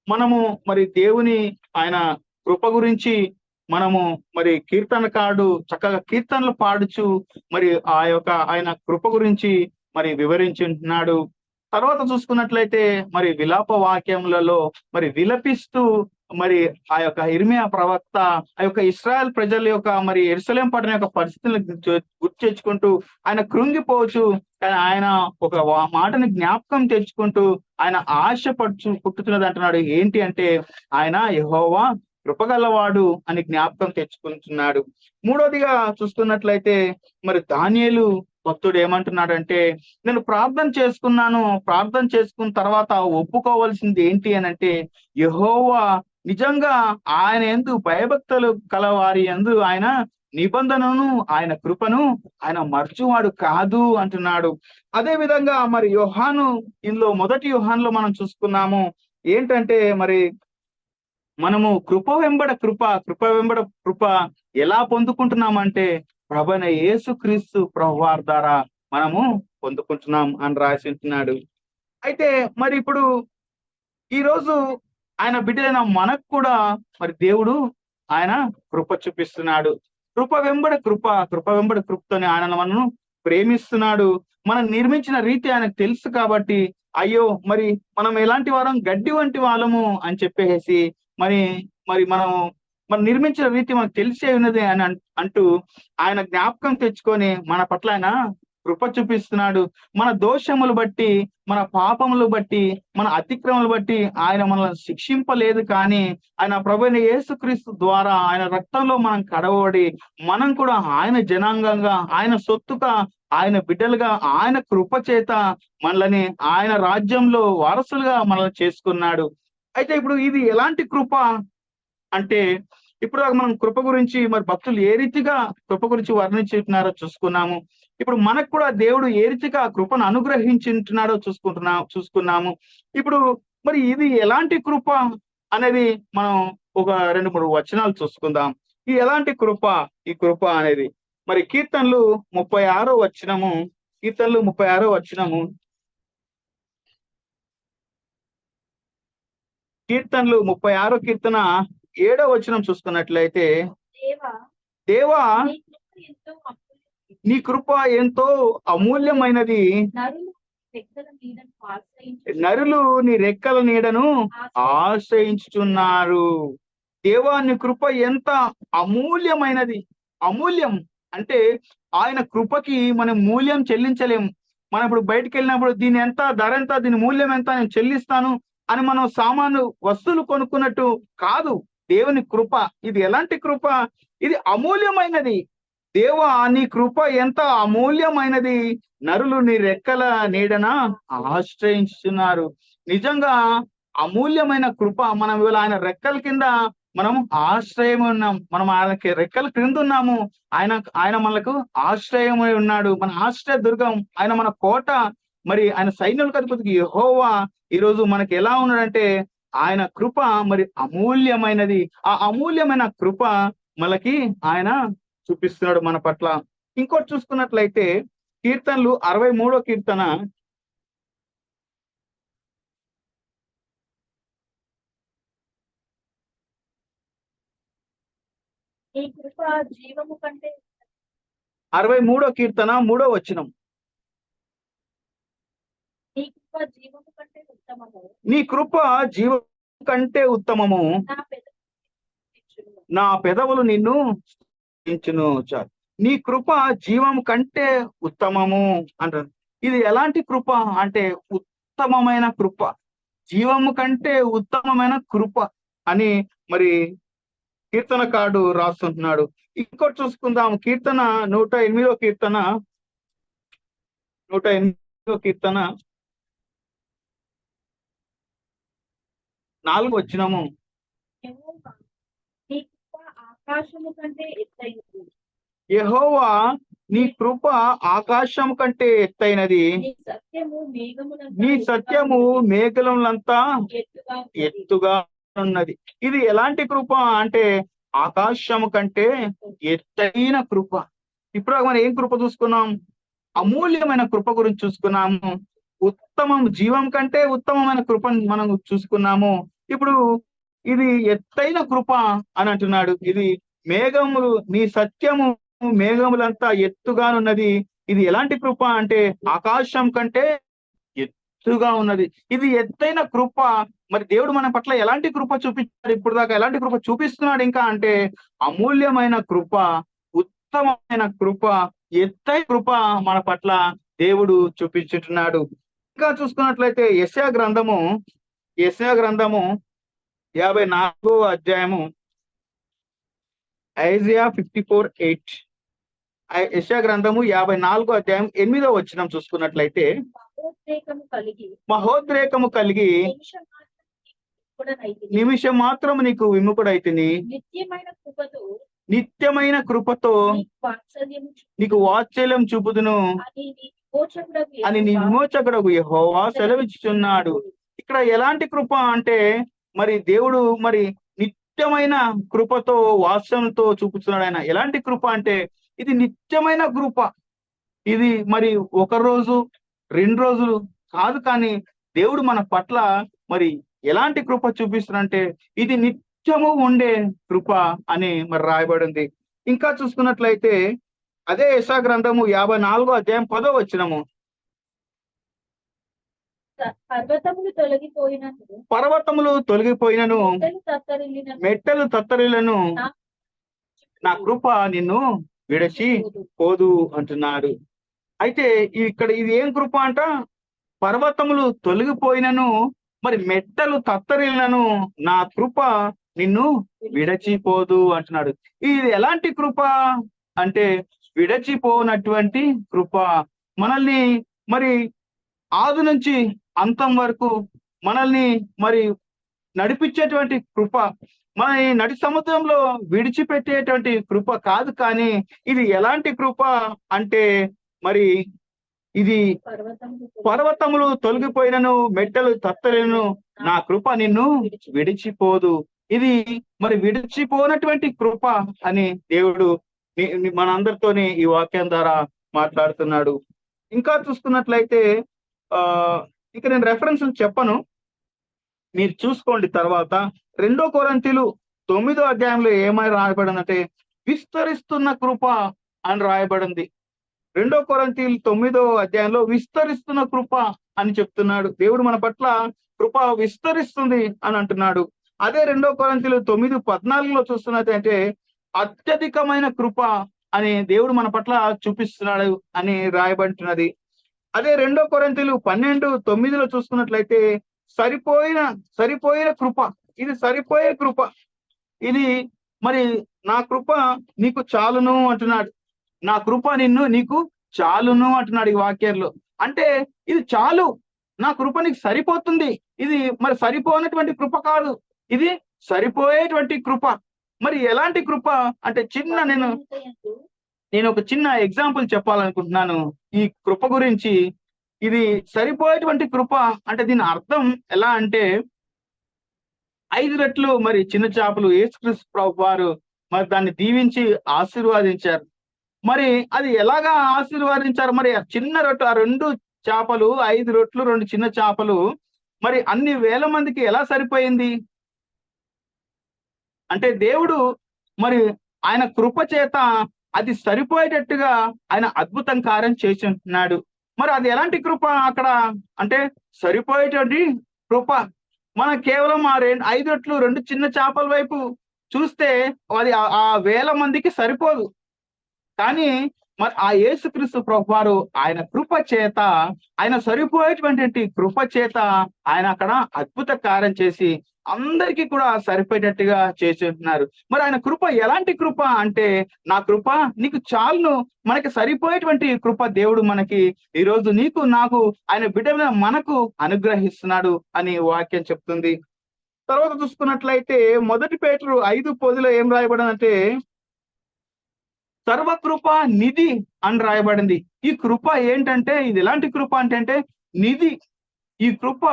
మనము మరి దేవుని ఆయన కృప గురించి మనము మరి కీర్తనకారుడు చక్కగా కీర్తనలు పాడుచు మరి ఆ యొక్క ఆయన కృప గురించి మరి వివరించుంటున్నాడు. తర్వాత చూసుకున్నట్లయితే మరి విలాప వాక్యములలో మరి విలపిస్తూ మరి ఆ యొక్క ఇర్మియా ప్రవక్త ఆ యొక్క ఇశ్రాయేల్ ప్రజల యొక్క మరి యెరూషలేము పట్టణ యొక్క పరిస్థితులను గుర్తు తెచ్చుకుంటూ ఆయన కృంగిపోవచ్చు, కానీ ఆయన ఒక మాటని జ్ఞాపకం తెచ్చుకుంటూ ఆయన ఆశ పుట్టుతున్నది అంటున్నాడు. ఏంటి అంటే ఆయన యెహోవా కృపగలవాడు అని జ్ఞాపకం తెచ్చుకుంటున్నాడు. మూడోదిగా చూసుకున్నట్లయితే మరి దానియేలు భక్తుడు ఏమంటున్నాడంటే, నేను ప్రార్థన చేసుకున్నాను, ప్రార్థన చేసుకున్న తర్వాత ఒప్పుకోవాల్సింది ఏంటి అని అంటే, యెహోవా నిజంగా ఆయన యందు భయభక్తులు కలవారి యందు ఆయన నిబంధనను ఆయన కృపను ఆయన మర్చువాడు కాదు అంటున్నాడు. అదే విధంగా మరి యోహాను ఇందులో మొదటి యోహానులో మనం చూసుకున్నాము ఏంటంటే, మరి మనము కృప వెంబడ కృప ఎలా పొందుకుంటున్నామంటే ప్రభువైన యేసుక్రీస్తు ప్రభువారి ద్వారా మనము పొందుకుంటున్నాం అని రాసి ఉంటున్నాడు. అయితే మరి ఇప్పుడు ఈరోజు ఆయన బిడ్డలైన మనకు కూడా మరి దేవుడు ఆయన కృప చూపిస్తున్నాడు. కృప వెంబడ కృపతోనే ఆయన మనను ప్రేమిస్తున్నాడు. మనం నిర్మించిన రీతి ఆయనకు తెలుసు కాబట్టి, అయ్యో మరి మనం ఎలాంటి వారం, గడ్డి వంటి వాళ్ళము అని చెప్పేసి మరి మనం నిర్మించిన రీతి మనకు తెలిసే ఉన్నది అని అంటూ ఆయన జ్ఞాపకం తెచ్చుకొని మన పట్ల ఆయన కృప చూపిస్తున్నాడు. మన దోషములు బట్టి, మన పాపములు బట్టి, మన అతిక్రమలు బట్టి ఆయన మనల్ని శిక్షింపలేదు, కానీ ఆయన ప్రభువైన యేసుక్రీస్తు ద్వారా ఆయన రక్తంలో మనం కడవబడి మనం కూడా ఆయన జనాంగంగా, ఆయన సొత్తుగా, ఆయన బిడ్డలుగా ఆయన కృప చేత మనల్ని ఆయన రాజ్యంలో వారసులుగా మనల్ని చేసుకున్నాడు. అయితే ఇప్పుడు ఇది ఎలాంటి కృప అంటే, ఇప్పుడు మనం కృప గురించి మరి భక్తులు ఏ రీతిగా కృప గురించి వర్ణించుతున్నారో చూసుకున్నాము. ఇప్పుడు మనకు కూడా దేవుడు ఏ రీతిగా కృపను అనుగ్రహించుంటున్నాడో చూసుకున్నాము. ఇప్పుడు మరి ఇది ఎలాంటి కృప అనేది మనం ఒక 2-3 వచనాలు చూసుకుందాం. ఈ ఎలాంటి కృప, ఈ కృప అనేది మరి కీర్తనలు 36వ వచనము, కీర్తనలు 36వ వచనము, కీర్తనలు 36వ కీర్తన 7వ వచనం చూసుకున్నట్లయితే, దేవా నీ కృప ఎంతో అమూల్యమైనది, నరులు నీ రెక్కల నీడను ఆశ్రయించుచున్నారు. దేవా నీ కృప ఎంత అమూల్యమైనది. అమూల్యం అంటే ఆయన కృపకి మనం మూల్యం చెల్లించలేం. మనం ఇప్పుడు బయటకు వెళ్ళినప్పుడు దీని ఎంత, ధర ఎంత, దీని మూల్యం ఎంత నేను చెల్లిస్తాను అని మనం సామాను వస్తువులు కొనుక్కున్నట్టు కాదు దేవుని కృప. ఇది ఎలాంటి కృప? ఇది అమూల్యమైనది. దేవా నీ కృప ఎంత అమూల్యమైనది, నరులు నీ రెక్కల నీడన ఆశ్రయించుతున్నారు. నిజంగా అమూల్యమైన కృప. మనం ఇవాళ ఆయన రెక్కల కింద మనం ఆశ్రయం ఉన్నాం. మనం ఆయనకి రెక్కల క్రింద ఉన్నాము. ఆయన మనకు ఆశ్రయమై ఉన్నాడు, మన ఆశ్రయ దుర్గం, ఆయన మన కోట. మరి ఆయన సైన్యులకు అధిపతికి యెహోవా ఈరోజు మనకి ఎలా ఉన్నాడంటే ఆయన కృప మరి అమూల్యమైనది. ఆ అమూల్యమైన కృప మనకి ఆయన చూపిస్తున్నాడు మన పట్ల. ఇంకోటి చూసుకున్నట్లయితే కీర్తనలు 63వ కీర్తన, నీ కృప జీవము కంటే 63వ కీర్తన 3వ వచనం, నీ కృప జీవము కంటే ఉత్తమము, నీ కృప జీవం కంటే ఉత్తమము, నా పెదవులు నిన్ను స్తుతించును. చాలు. నీ కృప జీవం కంటే ఉత్తమము అంటారు. ఇది ఎలాంటి కృప అంటే ఉత్తమమైన కృప, జీవము కంటే ఉత్తమమైన కృప అని మరి కీర్తనకారుడు రాస్తుంటున్నాడు. ఇంకోటి చూసుకుందాం. కీర్తన 108వ కీర్తన, 108వ కీర్తన 4వ వచనము, నీ కృప ఆకాశము కంటే ఎత్తైనది, యెహోవా నీ కృప ఆకాశం కంటే ఎత్తైనది, నీ సత్యము మేఘములంతా ఎత్తుగా ఉన్నది. ఇది ఎలాంటి కృప అంటే ఆకాశము కంటే ఎత్తైన కృప. ఇప్పుడు మనం ఏం కృప చూసుకున్నాం? అమూల్యమైన కృప గురించి చూసుకున్నాము. ఉత్తమం, జీవం కంటే ఉత్తమమైన కృపను మనం చూసుకున్నాము. ఇప్పుడు ఇది ఎత్తైన కృప అని అంటున్నాడు. ఇది మేఘములు, నీ సత్యము మేఘములంతా ఎత్తుగానున్నది. ఇది ఎలాంటి కృప అంటే ఆకాశం కంటే ఎత్తుగా ఉన్నది. ఇది ఎత్తైన కృప. మరి దేవుడు మన పట్ల ఎలాంటి కృప చూపించాడు, ఇప్పుడు దాకా ఎలాంటి కృప చూపిస్తున్నాడు ఇంకా అంటే అమూల్యమైన కృప, ఉత్తమమైన కృప, ఎత్తైన కృప మన పట్ల దేవుడు చూపించుతున్నాడు. ఇంకా చూసుకున్నట్లయితే యెషయా గ్రంథము 54వ అధ్యాయము ఐజియా 54:8 యెషయా గ్రంథము 54వ అధ్యాయం 8వ వచనం చూసుకున్నట్లయితే మహోద్రేకము కలిగి నిమిషం మాత్రం నీకు విముఖుడైతిని, నిత్యమైన కృపతో నీకు వాత్సల్యం చూపుదును అని నీ విమోచకుడగు యెహోవా సెలవిచ్చుచున్నాడు. ఇక్కడ ఎలాంటి కృప అంటే మరి దేవుడు మరి నిత్యమైన కృపతో వాత్సల్యంతో చూపుతున్నాడు. ఆయన ఎలాంటి కృప అంటే ఇది నిత్యమైన కృప. ఇది మరి 1 రోజు 2 రోజులు కాదు, కానీ దేవుడు మన పట్ల మరి ఎలాంటి కృప చూపిస్తున్నాడంటే ఇది నిత్యము ఉండే కృప అని మరి రాయబడింది. ఇంకా చూసుకున్నట్లయితే అదే యెషయా గ్రంథము 54వ అధ్యాయం 10వ వచనము, పర్వతములు తొలగిపోయినను మెట్టలు తత్తరిల్లను నా కృప నిన్ను విడచి పోదు అంటున్నాడు. అయితే ఇక్కడ ఇది ఏం కృప అంట? పర్వతములు తొలగిపోయినను మరి మెట్టలు తత్తరిల్లను నా కృప నిన్ను విడచిపోదు అంటున్నాడు. ఇది ఎలాంటి కృప అంటే విడచిపోనటువంటి కృప, మనల్ని మరి ఆది నుంచి అంతం వరకు మనల్ని మరి నడిపించేటువంటి కృప, మన నడి సముద్రంలో విడిచిపెట్టేటువంటి కృప కాదు, కానీ ఇది ఎలాంటి కృప అంటే మరి ఇది పర్వతములు తొలగిపోయినను మెట్టలు తత్తరిల్లను నా కృప నిన్ను విడిచిపోదు. ఇది మరి విడిచిపోనటువంటి కృప అని దేవుడు మనందరితోని ఈ వాక్యం ద్వారా మాట్లాడుతున్నాడు. ఇంకా చూసుకున్నట్లయితే ఇక నేను రెఫరెన్స్ చెప్పను, మీరు చూసుకోండి తర్వాత. 2 కొరింథీయులు 9వ అధ్యాయంలో ఏమని రాయబడిందంటే విస్తరిస్తున్న కృప అని రాయబడింది. 2 కొరింథీయులు 9వ అధ్యాయంలో విస్తరిస్తున్న కృప అని చెప్తున్నాడు. దేవుడు మన పట్ల కృప విస్తరిస్తుంది అని అంటున్నాడు. అదే 2 కొరింథీయులు 9:14లో చూస్తున్నట్లయితే అత్యధికమైన కృప అని దేవుడు మన పట్ల చూపిస్తున్నాడు అని రాయబడుతున్నది. అదే 2 కొరింథీయులు 12:9లో చూసుకున్నట్లయితే సరిపోయిన కృప, ఇది సరిపోయే కృప, ఇది మరి నా కృప నీకు చాలును అంటున్నాడు. నా కృప నీకు చాలును అంటున్నాడు ఈ వాక్యంలో. అంటే ఇది చాలు, నా కృప నీకు సరిపోతుంది. ఇది మరి సరిపోనటువంటి కృప కాదు, ఇది సరిపోయేటువంటి కృప. మరి ఎలాంటి కృప అంటే నేను ఒక చిన్న ఎగ్జాంపుల్ చెప్పాలనుకుంటున్నాను ఈ కృప గురించి. ఇది సరిపోయేటువంటి కృప అంటే దీని అర్థం ఎలా అంటే 5 రెట్లు మరి చిన్న చేపలు యేసుక్రీస్తు ప్రభువు వారు మరి దాన్ని దీవించి ఆశీర్వాదించారు. మరి అది ఎలాగా ఆశీర్వాదించారు? మరి ఆ చిన్న రొట్టె, ఆ 2 చేపలు, 5 రొట్లు 2 చిన్న చేపలు మరి అన్ని వేల మందికి ఎలా సరిపోయింది అంటే దేవుడు మరి ఆయన కృప చేత అది సరిపోయేటట్టుగా ఆయన అద్భుతం కార్యం చేసి ఉంటున్నాడు. మరి అది ఎలాంటి కృప అక్కడ అంటే సరిపోయేటువంటి కృప. మనం కేవలం ఆ 5 రొట్లు 2 చిన్న చేపల వైపు చూస్తే అది ఆ వేల మందికి సరిపోదు. కానీ మరి ఆ యేసుక్రీస్తు ప్రభువు వారు ఆయన కృప చేత, ఆయన సరిపోయేటువంటి కృప చేత ఆయన అక్కడ అద్భుత కార్యం చేసి అందరికీ కూడా సరిపోయేటట్టుగా చేసి ఉంటున్నారు. మరి ఆయన కృప ఎలాంటి కృప అంటే నా కృప నీకు చాలును, మనకి సరిపోయేటువంటి కృప దేవుడు మనకి ఈరోజు నీకు నాకు ఆయన బిడ్డ మనకు అనుగ్రహిస్తున్నాడు అని వాక్యం చెప్తుంది. తర్వాత చూసుకున్నట్లయితే 1 పేతురు 5:10లో ఏం రాయబడిందంటే సర్వకృప నిధి అని రాయబడింది. ఈ కృప ఏంటంటే ఇది ఎలాంటి కృప అంటే నిధి. ఈ కృప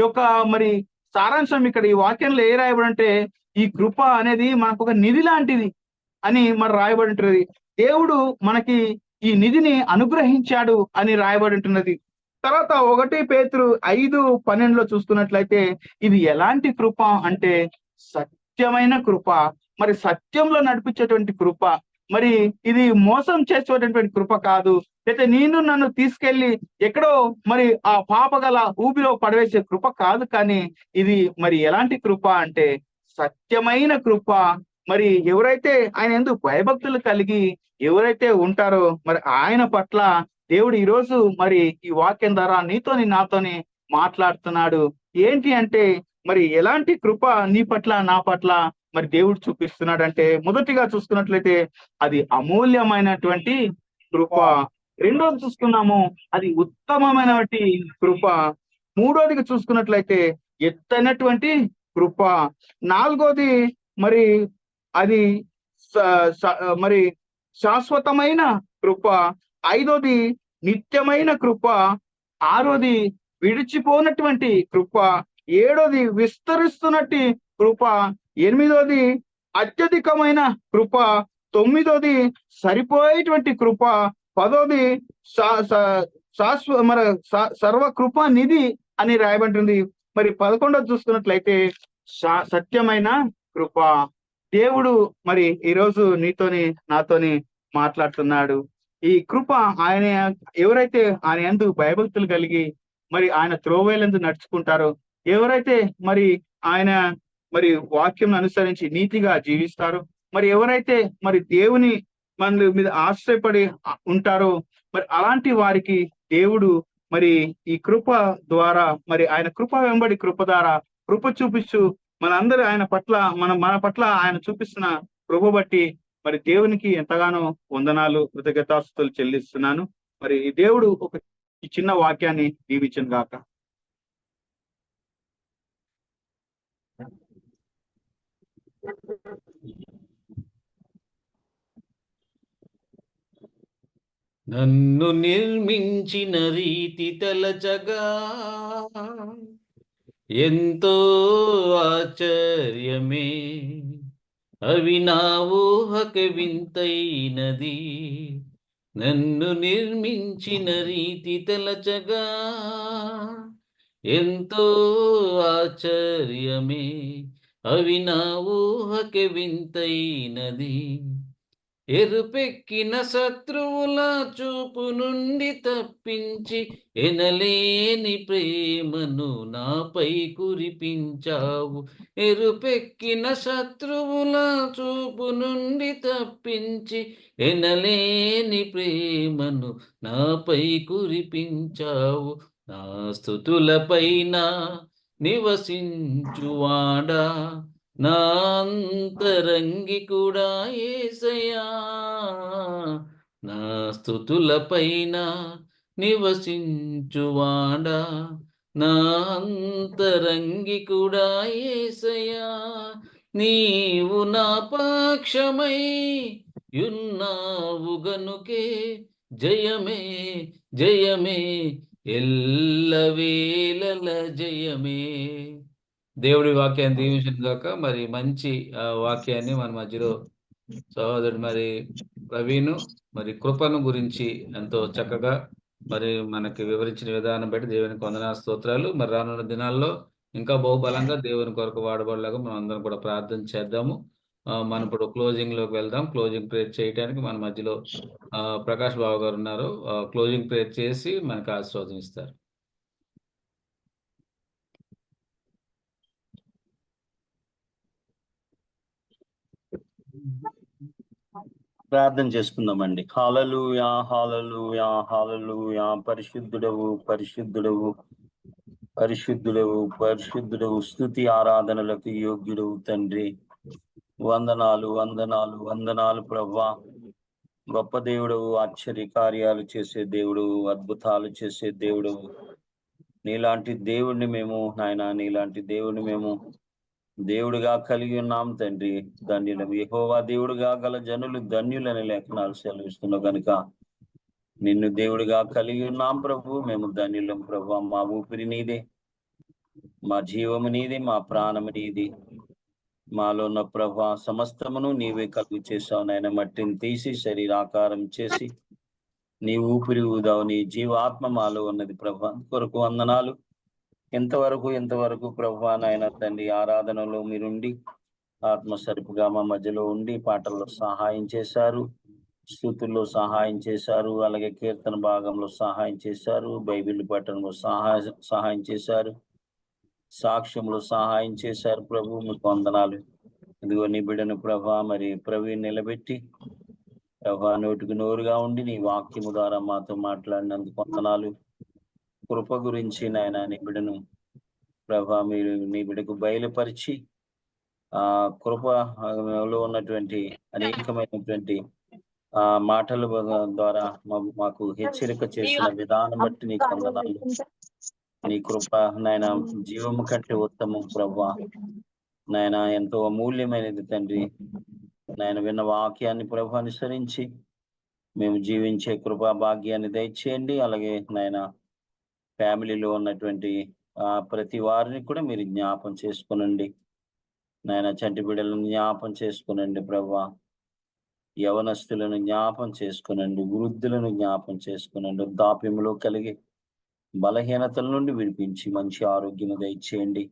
యొక్క మరి సారాంశం ఇక్కడ ఈ వాక్యంలో ఏ రాయబడంటే ఈ కృప అనేది మనకు ఒక నిధి లాంటిది అని మరి రాయబడి ఉంటున్నది. దేవుడు మనకి ఈ నిధిని అనుగ్రహించాడు అని రాయబడి ఉంటున్నది. తర్వాత 1 పేతురు 5:12లో చూసుకున్నట్లయితే ఇది ఎలాంటి కృప అంటే సత్యమైన కృప, మరి సత్యంలో నడిపించేటువంటి కృప. మరి ఇది మోసం చేసేటటువంటి కృప కాదు, అయితే నన్ను తీసుకెళ్లి ఎక్కడో మరి ఆ పాపగల ఊబిలో పడవేసే కృప కాదు, కానీ ఇది మరి ఎలాంటి కృప అంటే సత్యమైన కృప. మరి ఎవరైతే ఆయన యందు భయభక్తులు కలిగి ఎవరైతే ఉంటారో మరి ఆయన పట్ల దేవుడు ఈరోజు మరి ఈ వాక్యం ద్వారా నీతోని నాతోని మాట్లాడుతున్నాడు. ఏంటి అంటే మరి ఎలాంటి కృప నీ పట్ల నా పట్ల మరి దేవుడు చూపిస్తున్నాడంటే, మొదటిగా చూసుకున్నట్లయితే అది అమూల్యమైనటువంటి కృప. రెండోది చూసుకున్నాము, అది ఉత్తమమైనటువంటి కృప. మూడోదిగా చూసుకున్నట్లయితే ఎత్తైనటువంటి కృప. నాలుగోది మరి అది మరి శాశ్వతమైన కృప. ఐదోది నిత్యమైన కృప. ఆరోది విడిచిపోనటువంటి కృప. ఏడోది విస్తరిస్తున్నట్టు కృప. ఎనిమిదోది అత్యధికమైన కృప. తొమ్మిదోది సరిపోయేటువంటి కృప. పదోది సర్వ కృప నిధి అని రాయబడింది. మరి 11 చూసుకున్నట్లయితే సత్యమైన కృప. దేవుడు మరి ఈరోజు నీతోని నాతోని మాట్లాడుతున్నాడు. ఈ కృప ఆయన ఎవరైతే ఆయన యందు భయభక్తులు కలిగి మరి ఆయన త్రోవేలందు నడుచుకుంటారో, ఎవరైతే మరి ఆయన మరి వాక్యం అనుసరించి నీతిగా జీవిస్తారో, మరి ఎవరైతే మరి దేవుని మన మీద ఆశ్రయపడి ఉంటారో, మరి అలాంటి వారికి దేవుడు మరి ఈ కృప ద్వారా మరి ఆయన కృప వెంబడి కృప ద్వారా కృప చూపిస్తూ మనందరూ ఆయన పట్ల మన పట్ల ఆయన చూపిస్తున్న కృప బట్టి మరి దేవునికి ఎంతగానో వందనాలు, కృతజ్ఞతాస్తుతులు చెల్లిస్తున్నాను. మరి ఈ దేవుడు ఒక చిన్న వాక్యాన్ని దీవించను గాక. నన్ను నిర్మించిన రీతి తలచగా ఎంతో ఆశ్చర్యమే, అవి నా ఊహకు వింతైనది. నన్ను నిర్మించిన రీతి తలచగా ఎంతో ఆశ్చర్యమే, అవి నా ఊహకు వింతైనది. ఎరుపెక్కిన శత్రువుల చూపు నుండి తప్పించి ఎనలేని ప్రేమను నాపై కురిపించావు. ఎరుపెక్కిన శత్రువుల చూపు నుండి తప్పించి ఎనలేని ప్రేమను నాపై కురిపించావు. నా స్తుతులపైన నివసించువాడా, నా అంతరంగి కూడా యేసయ్యా. నా స్తుతులపైన నివసించువాడా, నా అంతరంగి కూడా యేసయ్యా. నీవు నా పక్షమై యున్నావు గనుకే జయమే జయమే, ఎల్లవేళల జయమే. దేవుడి వాక్యాన్ని దీవించిన గాక. మరి మంచి వాక్యాన్ని మన మధ్యలో సహోదరుడు మరి ప్రవీణ్ మరి కృపను గురించి ఎంతో చక్కగా మరి మనకి వివరించిన విధానం బట్టి దేవునికి వందనాలు, స్తోత్రాలు. మరి రానున్న దినాల్లో ఇంకా బహుబలంగా దేవుని కొరకు వాడబడలాగా మనం అందరం కూడా ప్రార్థన చేద్దాము. మనం ఇప్పుడు క్లోజింగ్ లోకి వెళ్దాం. క్లోజింగ్ ప్రేయర్ చేయడానికి మన మధ్యలో ప్రకాష్ బాబు గారు ఉన్నారు. క్లోజింగ్ ప్రేయర్ చేసి మనకు ఆశీర్వదిస్తారు. ప్రార్థన చేసుకుందామండి. హల్లెలూయా హల్లెలూయా హల్లెలూయా. పరిశుద్ధుడవు పరిశుద్ధుడవు పరిశుద్ధుడవు పరిశుద్ధుడవు, స్తుతి ఆరాధనలకు యోగ్యుడవు తండ్రి. వందనాలు వందనాలు వందనాలు ప్రభువా. గొప్ప దేవుడవు, ఆశ్చర్య కార్యాలు చేసే దేవుడు, అద్భుతాలు చేసే దేవుడు. నీలాంటి దేవుడిని మేము నాయన, నీలాంటి దేవుడిని మేము దేవుడిగా కలిగి ఉన్నాం తండ్రి. ధన్యులం. యెహోవా దేవుడిగా గల జనులు ధన్యులని లేఖనాలు సెలవిస్తున్నావు కనుక నిన్ను దేవుడిగా కలిగి ఉన్నాం ప్రభు. మేము ధన్యులం ప్రభు. మా ఊపిరి నీదే, మా జీవము నీదే, మా ప్రాణము నీది. మాలో ఉన్న ప్రభు సమస్తమును నీవే కలుగు చేసావు నాయన. మట్టిని తీసి శరీరాకారం చేసి నీ ఊపిరి ఊదావు, నీ జీవాత్మ మాలో ఉన్నది ప్రభు. కొరకు వందనాలు. ఎంతవరకు ప్రభు నాయన తండ్రి ఆరాధనలో మీరుండి ఆత్మసరిపుగా మా మధ్యలో ఉండి పాటల్లో సహాయం చేశారు, స్తుతుల్లో సహాయం చేశారు, అలాగే కీర్తన భాగంలో సహాయం చేశారు, బైబిల్ పఠనంలో సహాయం చేశారు, సాక్ష్యంలో సహాయం చేశారు. ప్రభు మీకు వందనాలు. ఇదిగో నీ బిడ్డను ప్రభా మరి ప్రవీణ్ నిలబెట్టి ప్రభా నోటికి నోరుగా ఉండి నీ వాక్యము ద్వారా మాతో మాట్లాడినందుకు వందనాలు. కృప గురించి నాయన నీ బిడ్డను ప్రభా మీరు నీ బిడ్డకు బయలుపరిచి ఆ కృపలో ఉన్నటువంటి అనేకమైనటువంటి మాటల ద్వారా మాకు హెచ్చరిక చేసిన విధానం బట్టి నీకు వందనాలు. నీ కృప నాయన జీవము కంటే ఉత్తమం ప్రభా నాయన ఎంతో అమూల్యమైనది తండ్రి. నాయన విన్న వాక్యాన్ని ప్రభు అనుసరించి మేము జీవించే కృపా భాగ్యాన్ని దయచేయండి. అలాగే నాయన ఫ్యామిలీలో ఉన్నటువంటి ప్రతి వారిని కూడా మీరు జ్ఞాపం చేసుకునండి నాయన. చంటి బిడ్డలను జ్ఞాపం చేసుకునండి ప్రభా, యవనస్తులను జ్ఞాపం చేసుకునండి, వృద్ధులను జ్ఞాపం చేసుకునండి. వృద్ధాప్యంలో కలిగి బలహీనతల నుండి విడిపించి మంచి ఆరోగ్యం దయచేయండి.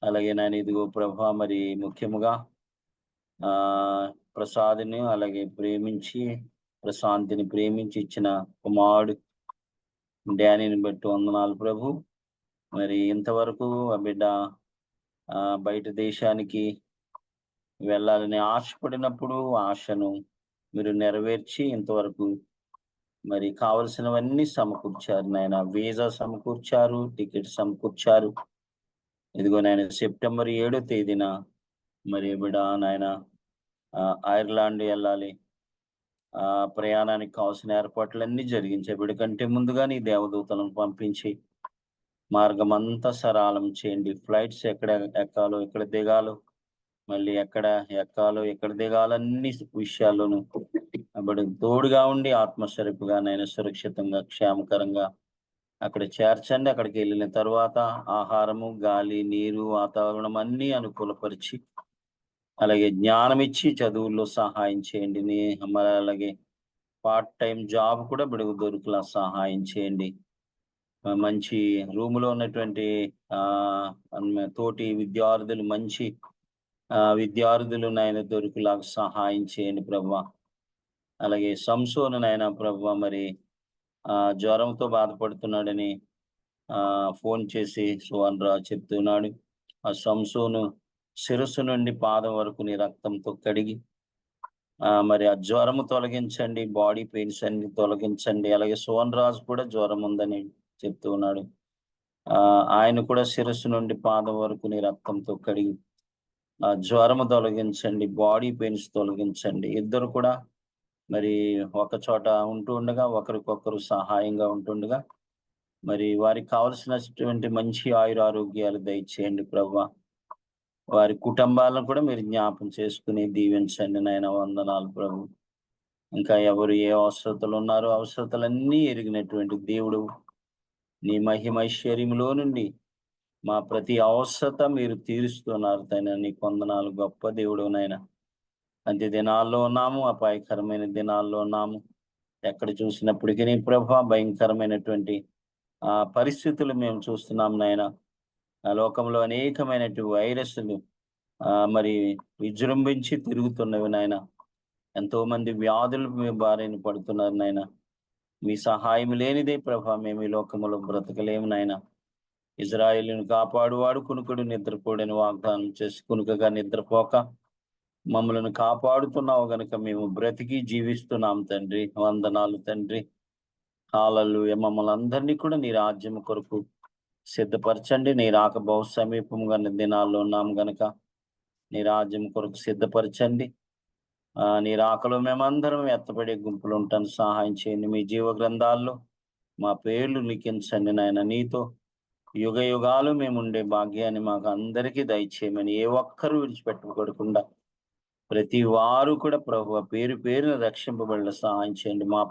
అలాగే నాయన ఇదిగో ప్రభా మరి ముఖ్యముగా ప్రసాద్ని అలాగే ప్రశాంతిని ప్రేమించి ఇచ్చిన కుమారుడు డానీని బట్టి వందనాలు ప్రభు. మరి ఇంతవరకు ఆ బిడ్డ బయట దేశానికి వెళ్ళాలని ఆశపడినప్పుడు ఆశను మీరు నెరవేర్చి ఇంతవరకు మరి కావలసినవన్నీ సమకూర్చారు నాయన. వీసా సమకూర్చారు, టికెట్ సమకూర్చారు. ఇదిగో నాయన సెప్టెంబర్ 7వ తేదీన మరి బిడ్డ నాయన ఐర్లాండ్ వెళ్ళాలి. ప్రయాణానికి కావాల్సిన ఏర్పాట్లన్నీ జరిగించే బిడ్డ కంటే ముందుగా నీ దేవదూతలను పంపించి మార్గం అంతా సరళం చేయండి. ఫ్లైట్స్ ఎక్కడ ఎక్కాలో ఎక్కడ దిగాలో మళ్ళీ ఎక్కడ ఎక్కాలో ఎక్కడ దిగాలన్ని విషయాల్లోనూ బిడ్డ తోడుగా ఉండి ఆత్మస్వరూపుగా నైనా సురక్షితంగా క్షేమకరంగా అక్కడ చేర్చండి. అక్కడికి వెళ్ళిన తర్వాత ఆహారము, గాలి, నీరు, వాతావరణం అన్నీ అనుకూలపరిచి అలాగే జ్ఞానం ఇచ్చి చదువుల్లో సహాయం చేయండి. మరి అలాగే పార్ట్ టైం జాబ్ కూడా బిడుగు దొరికిలా సహాయం చేయండి. మంచి రూములో ఉన్నటువంటి తోటి విద్యార్థులు మంచి విద్యార్థులు నాయన దొరికిలాగా సహాయం చేయండి ప్రభా. అలాగే సంసోను నాయన ప్రభా మరి జ్వరంతో బాధపడుతున్నాడని ఫోన్ చేసి సువర్ణరాజు చెప్తున్నాడు. ఆ సంసోను శిరస్సు నుండి పాదం వరకు నీ రక్తంతో కడిగి మరి ఆ జ్వరము తొలగించండి, బాడీ పెయిన్స్ అన్ని తొలగించండి. అలాగే సువర్ణరాజు కూడా జ్వరం ఉందని చెప్తూ ఉన్నాడు. ఆయన కూడా శిరస్సు నుండి పాదం వరకు నీ రక్తంతో కడిగి ఆ జ్వరము తొలగించండి, బాడీ పెయిన్స్ తొలగించండి. ఇద్దరు కూడా మరి ఒక చోట ఉంటూ ఉండగా ఒకరికొకరు సహాయంగా ఉంటుండగా మరి వారికి కావలసినటువంటి మంచి ఆయురారోగ్యాలు దయచేయండి ప్రభా. వారి కుటుంబాలను కూడా మీరు జ్ఞాపం చేసుకుని దీవించండి నాయన. వందనాలు ప్రభు. ఇంకా ఎవరు ఏ అవసరతలు ఉన్నారో అవసరతలన్నీ ఎరిగినటువంటి దేవుడు, నీ మహిమైశ్వర్యంలో నుండి మా ప్రతి అవసరత మీరు తీరుస్తున్నారు తన. నీకు వందనాలు. గొప్ప దేవుడు నాయన. అంత్య దినాల్లో ఉన్నాము, అపాయకరమైన దినాల్లో ఉన్నాము. ఎక్కడ చూసినప్పటికీ నీ ప్రభా భయంకరమైనటువంటి పరిస్థితులు మేము చూస్తున్నాం నాయన. లోకంలో అనేకమైనటువంటి వైరస్లు మరి విజృంభించి తిరుగుతున్నవి నాయన. ఎంతో మంది వ్యాధులు బారిన పడుతున్నారు నాయన. మీ సహాయం లేనిదే ప్రభా మేము ఈ లోకములో బ్రతకలేము నాయన. ఇజ్రాయేలును కాపాడువాడు కునుకుడు నిద్రపోడని వాగ్దానం చేసి కునుకగా నిద్రపోక మమ్మల్ని కాపాడుతున్నావు గనుక మేము బ్రతికి జీవిస్తున్నాం తండ్రి. వందనాలు తండ్రి. హల్లెలూయా. మమ్మల్ని అందరినీ కూడా నీ రాజ్యం కొరకు సిద్ధపరచండి. నీ రాక బహు సమీపంగా దినాల్లో ఉన్నాం గనక నీ రాజ్యం కొరకు సిద్ధపరచండి. నీ రాకలో మేమందరం ఎత్తపడే గుంపులు ఉంటాను సహాయం చేయండి. మీ జీవ గ్రంథాల్లో మా పేర్లు లిఖించండి నాయన. నీతో యుగ యుగాలు మేము ఉండే భాగ్యాన్ని మాకు అందరికీ దయచేయమని ఏ ఒక్కరూ విడిచిపెట్టకూడకుండా ప్రతి వారు కూడా ప్రభు పేరు పేరున రక్షింపబడిన సహాయం చేయండి. మా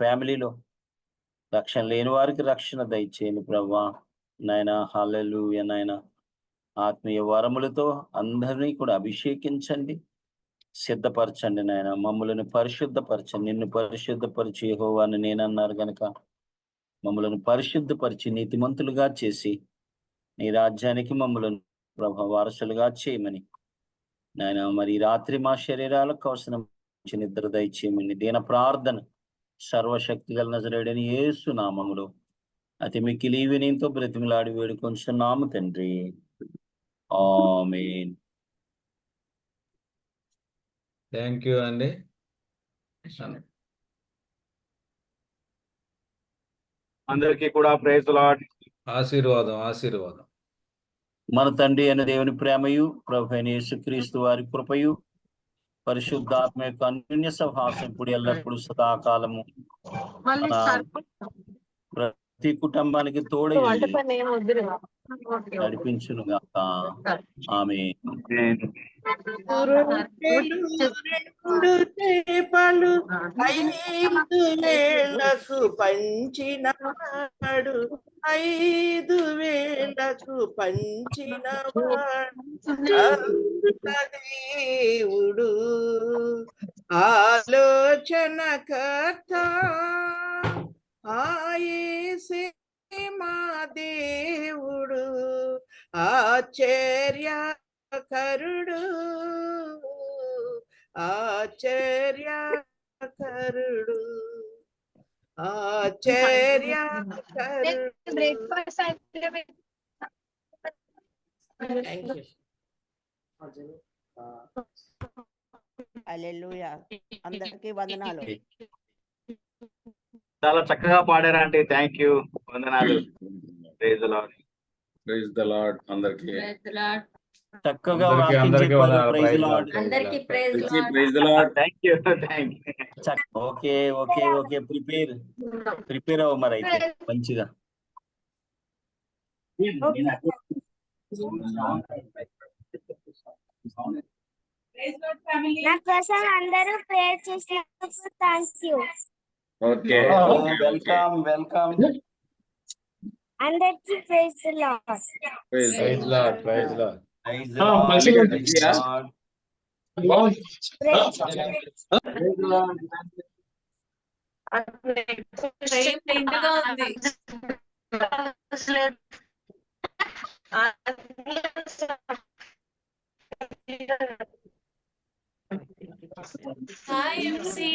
ఫ్యామిలీలో రక్షణ లేని వారికి రక్షణ దయచేయండి ప్రభా నాయన. హల్లెలూయా నాయన. ఆత్మీయ వరములతో అందరినీ కూడా అభిషేకించండి, సిద్ధపరచండి నాయన. మమ్మల్ని పరిశుద్ధపరచండి. నిన్ను పరిశుద్ధపరిచి యెహోవాని నేనన్నారు గనక మమ్మల్ని పరిశుద్ధపరిచి నీతిమంతులుగా చేసి నీ రాజ్యానికి మమ్మల్ని ప్రభా వారసులుగా చేయమని నాయన మరి ఈ రాత్రి మా శరీరాలకు అవసరం నిద్ర దయచేయమని దీన ప్రార్థన సర్వశక్తి గల నజరేయుడైన యేసు నామములో అతి మిక్కిలి వినయంతో బ్రతిమలాడి వేడుకొంచున్నాము తండ్రి. ఆమేన్. థ్యాంక్ యూ అండి. అందరికీ కూడా ప్రైజ్ లార్డ్. ఆశీర్వాదం ఆశీర్వాదం. మన తండ్రి అయిన దేవుని ప్రేమయు ప్రభు అయిన యేసుక్రీస్తు వారి కృపయు పరిశుద్ధాత్మ యొక్క అన్యోన్య సహవాసం ఇప్పుడు ఎల్లప్పుడు సదాకాలము మన ప్రతి కుటుంబానికి తోడై ఉండి నడిపించును గాక. ఆమేన్. రెండు చేపలు 5,000కు పంచినవాడు, 5,000కు పంచినవాడు దేవుడు, ఆలోచనకర్త యేసే మా దేవుడు, ఆశ్చర్యకరుడు ఆశ్చర్యకరుడు హల్లెలూయా. అందరికీ వందనాలు. చాలా చక్కగా పాడారంటే థ్యాంక్ యూ, వందనాలు. Praise lord. Praise the lord. అందరికీ చక్కగా వాక్యం చెప్పారు. Praise lord. Praise the lord. Thank you. Okay okay okay prepare అవ్వ మరి అయితే మంచిగా. నా కోసం అందరూ ప్రేయర్ చేసినందుకు థాంక్యూ. Okay welcome welcome. అందరికీ praise the lord. Praise lord. Praise lord. Praise lord.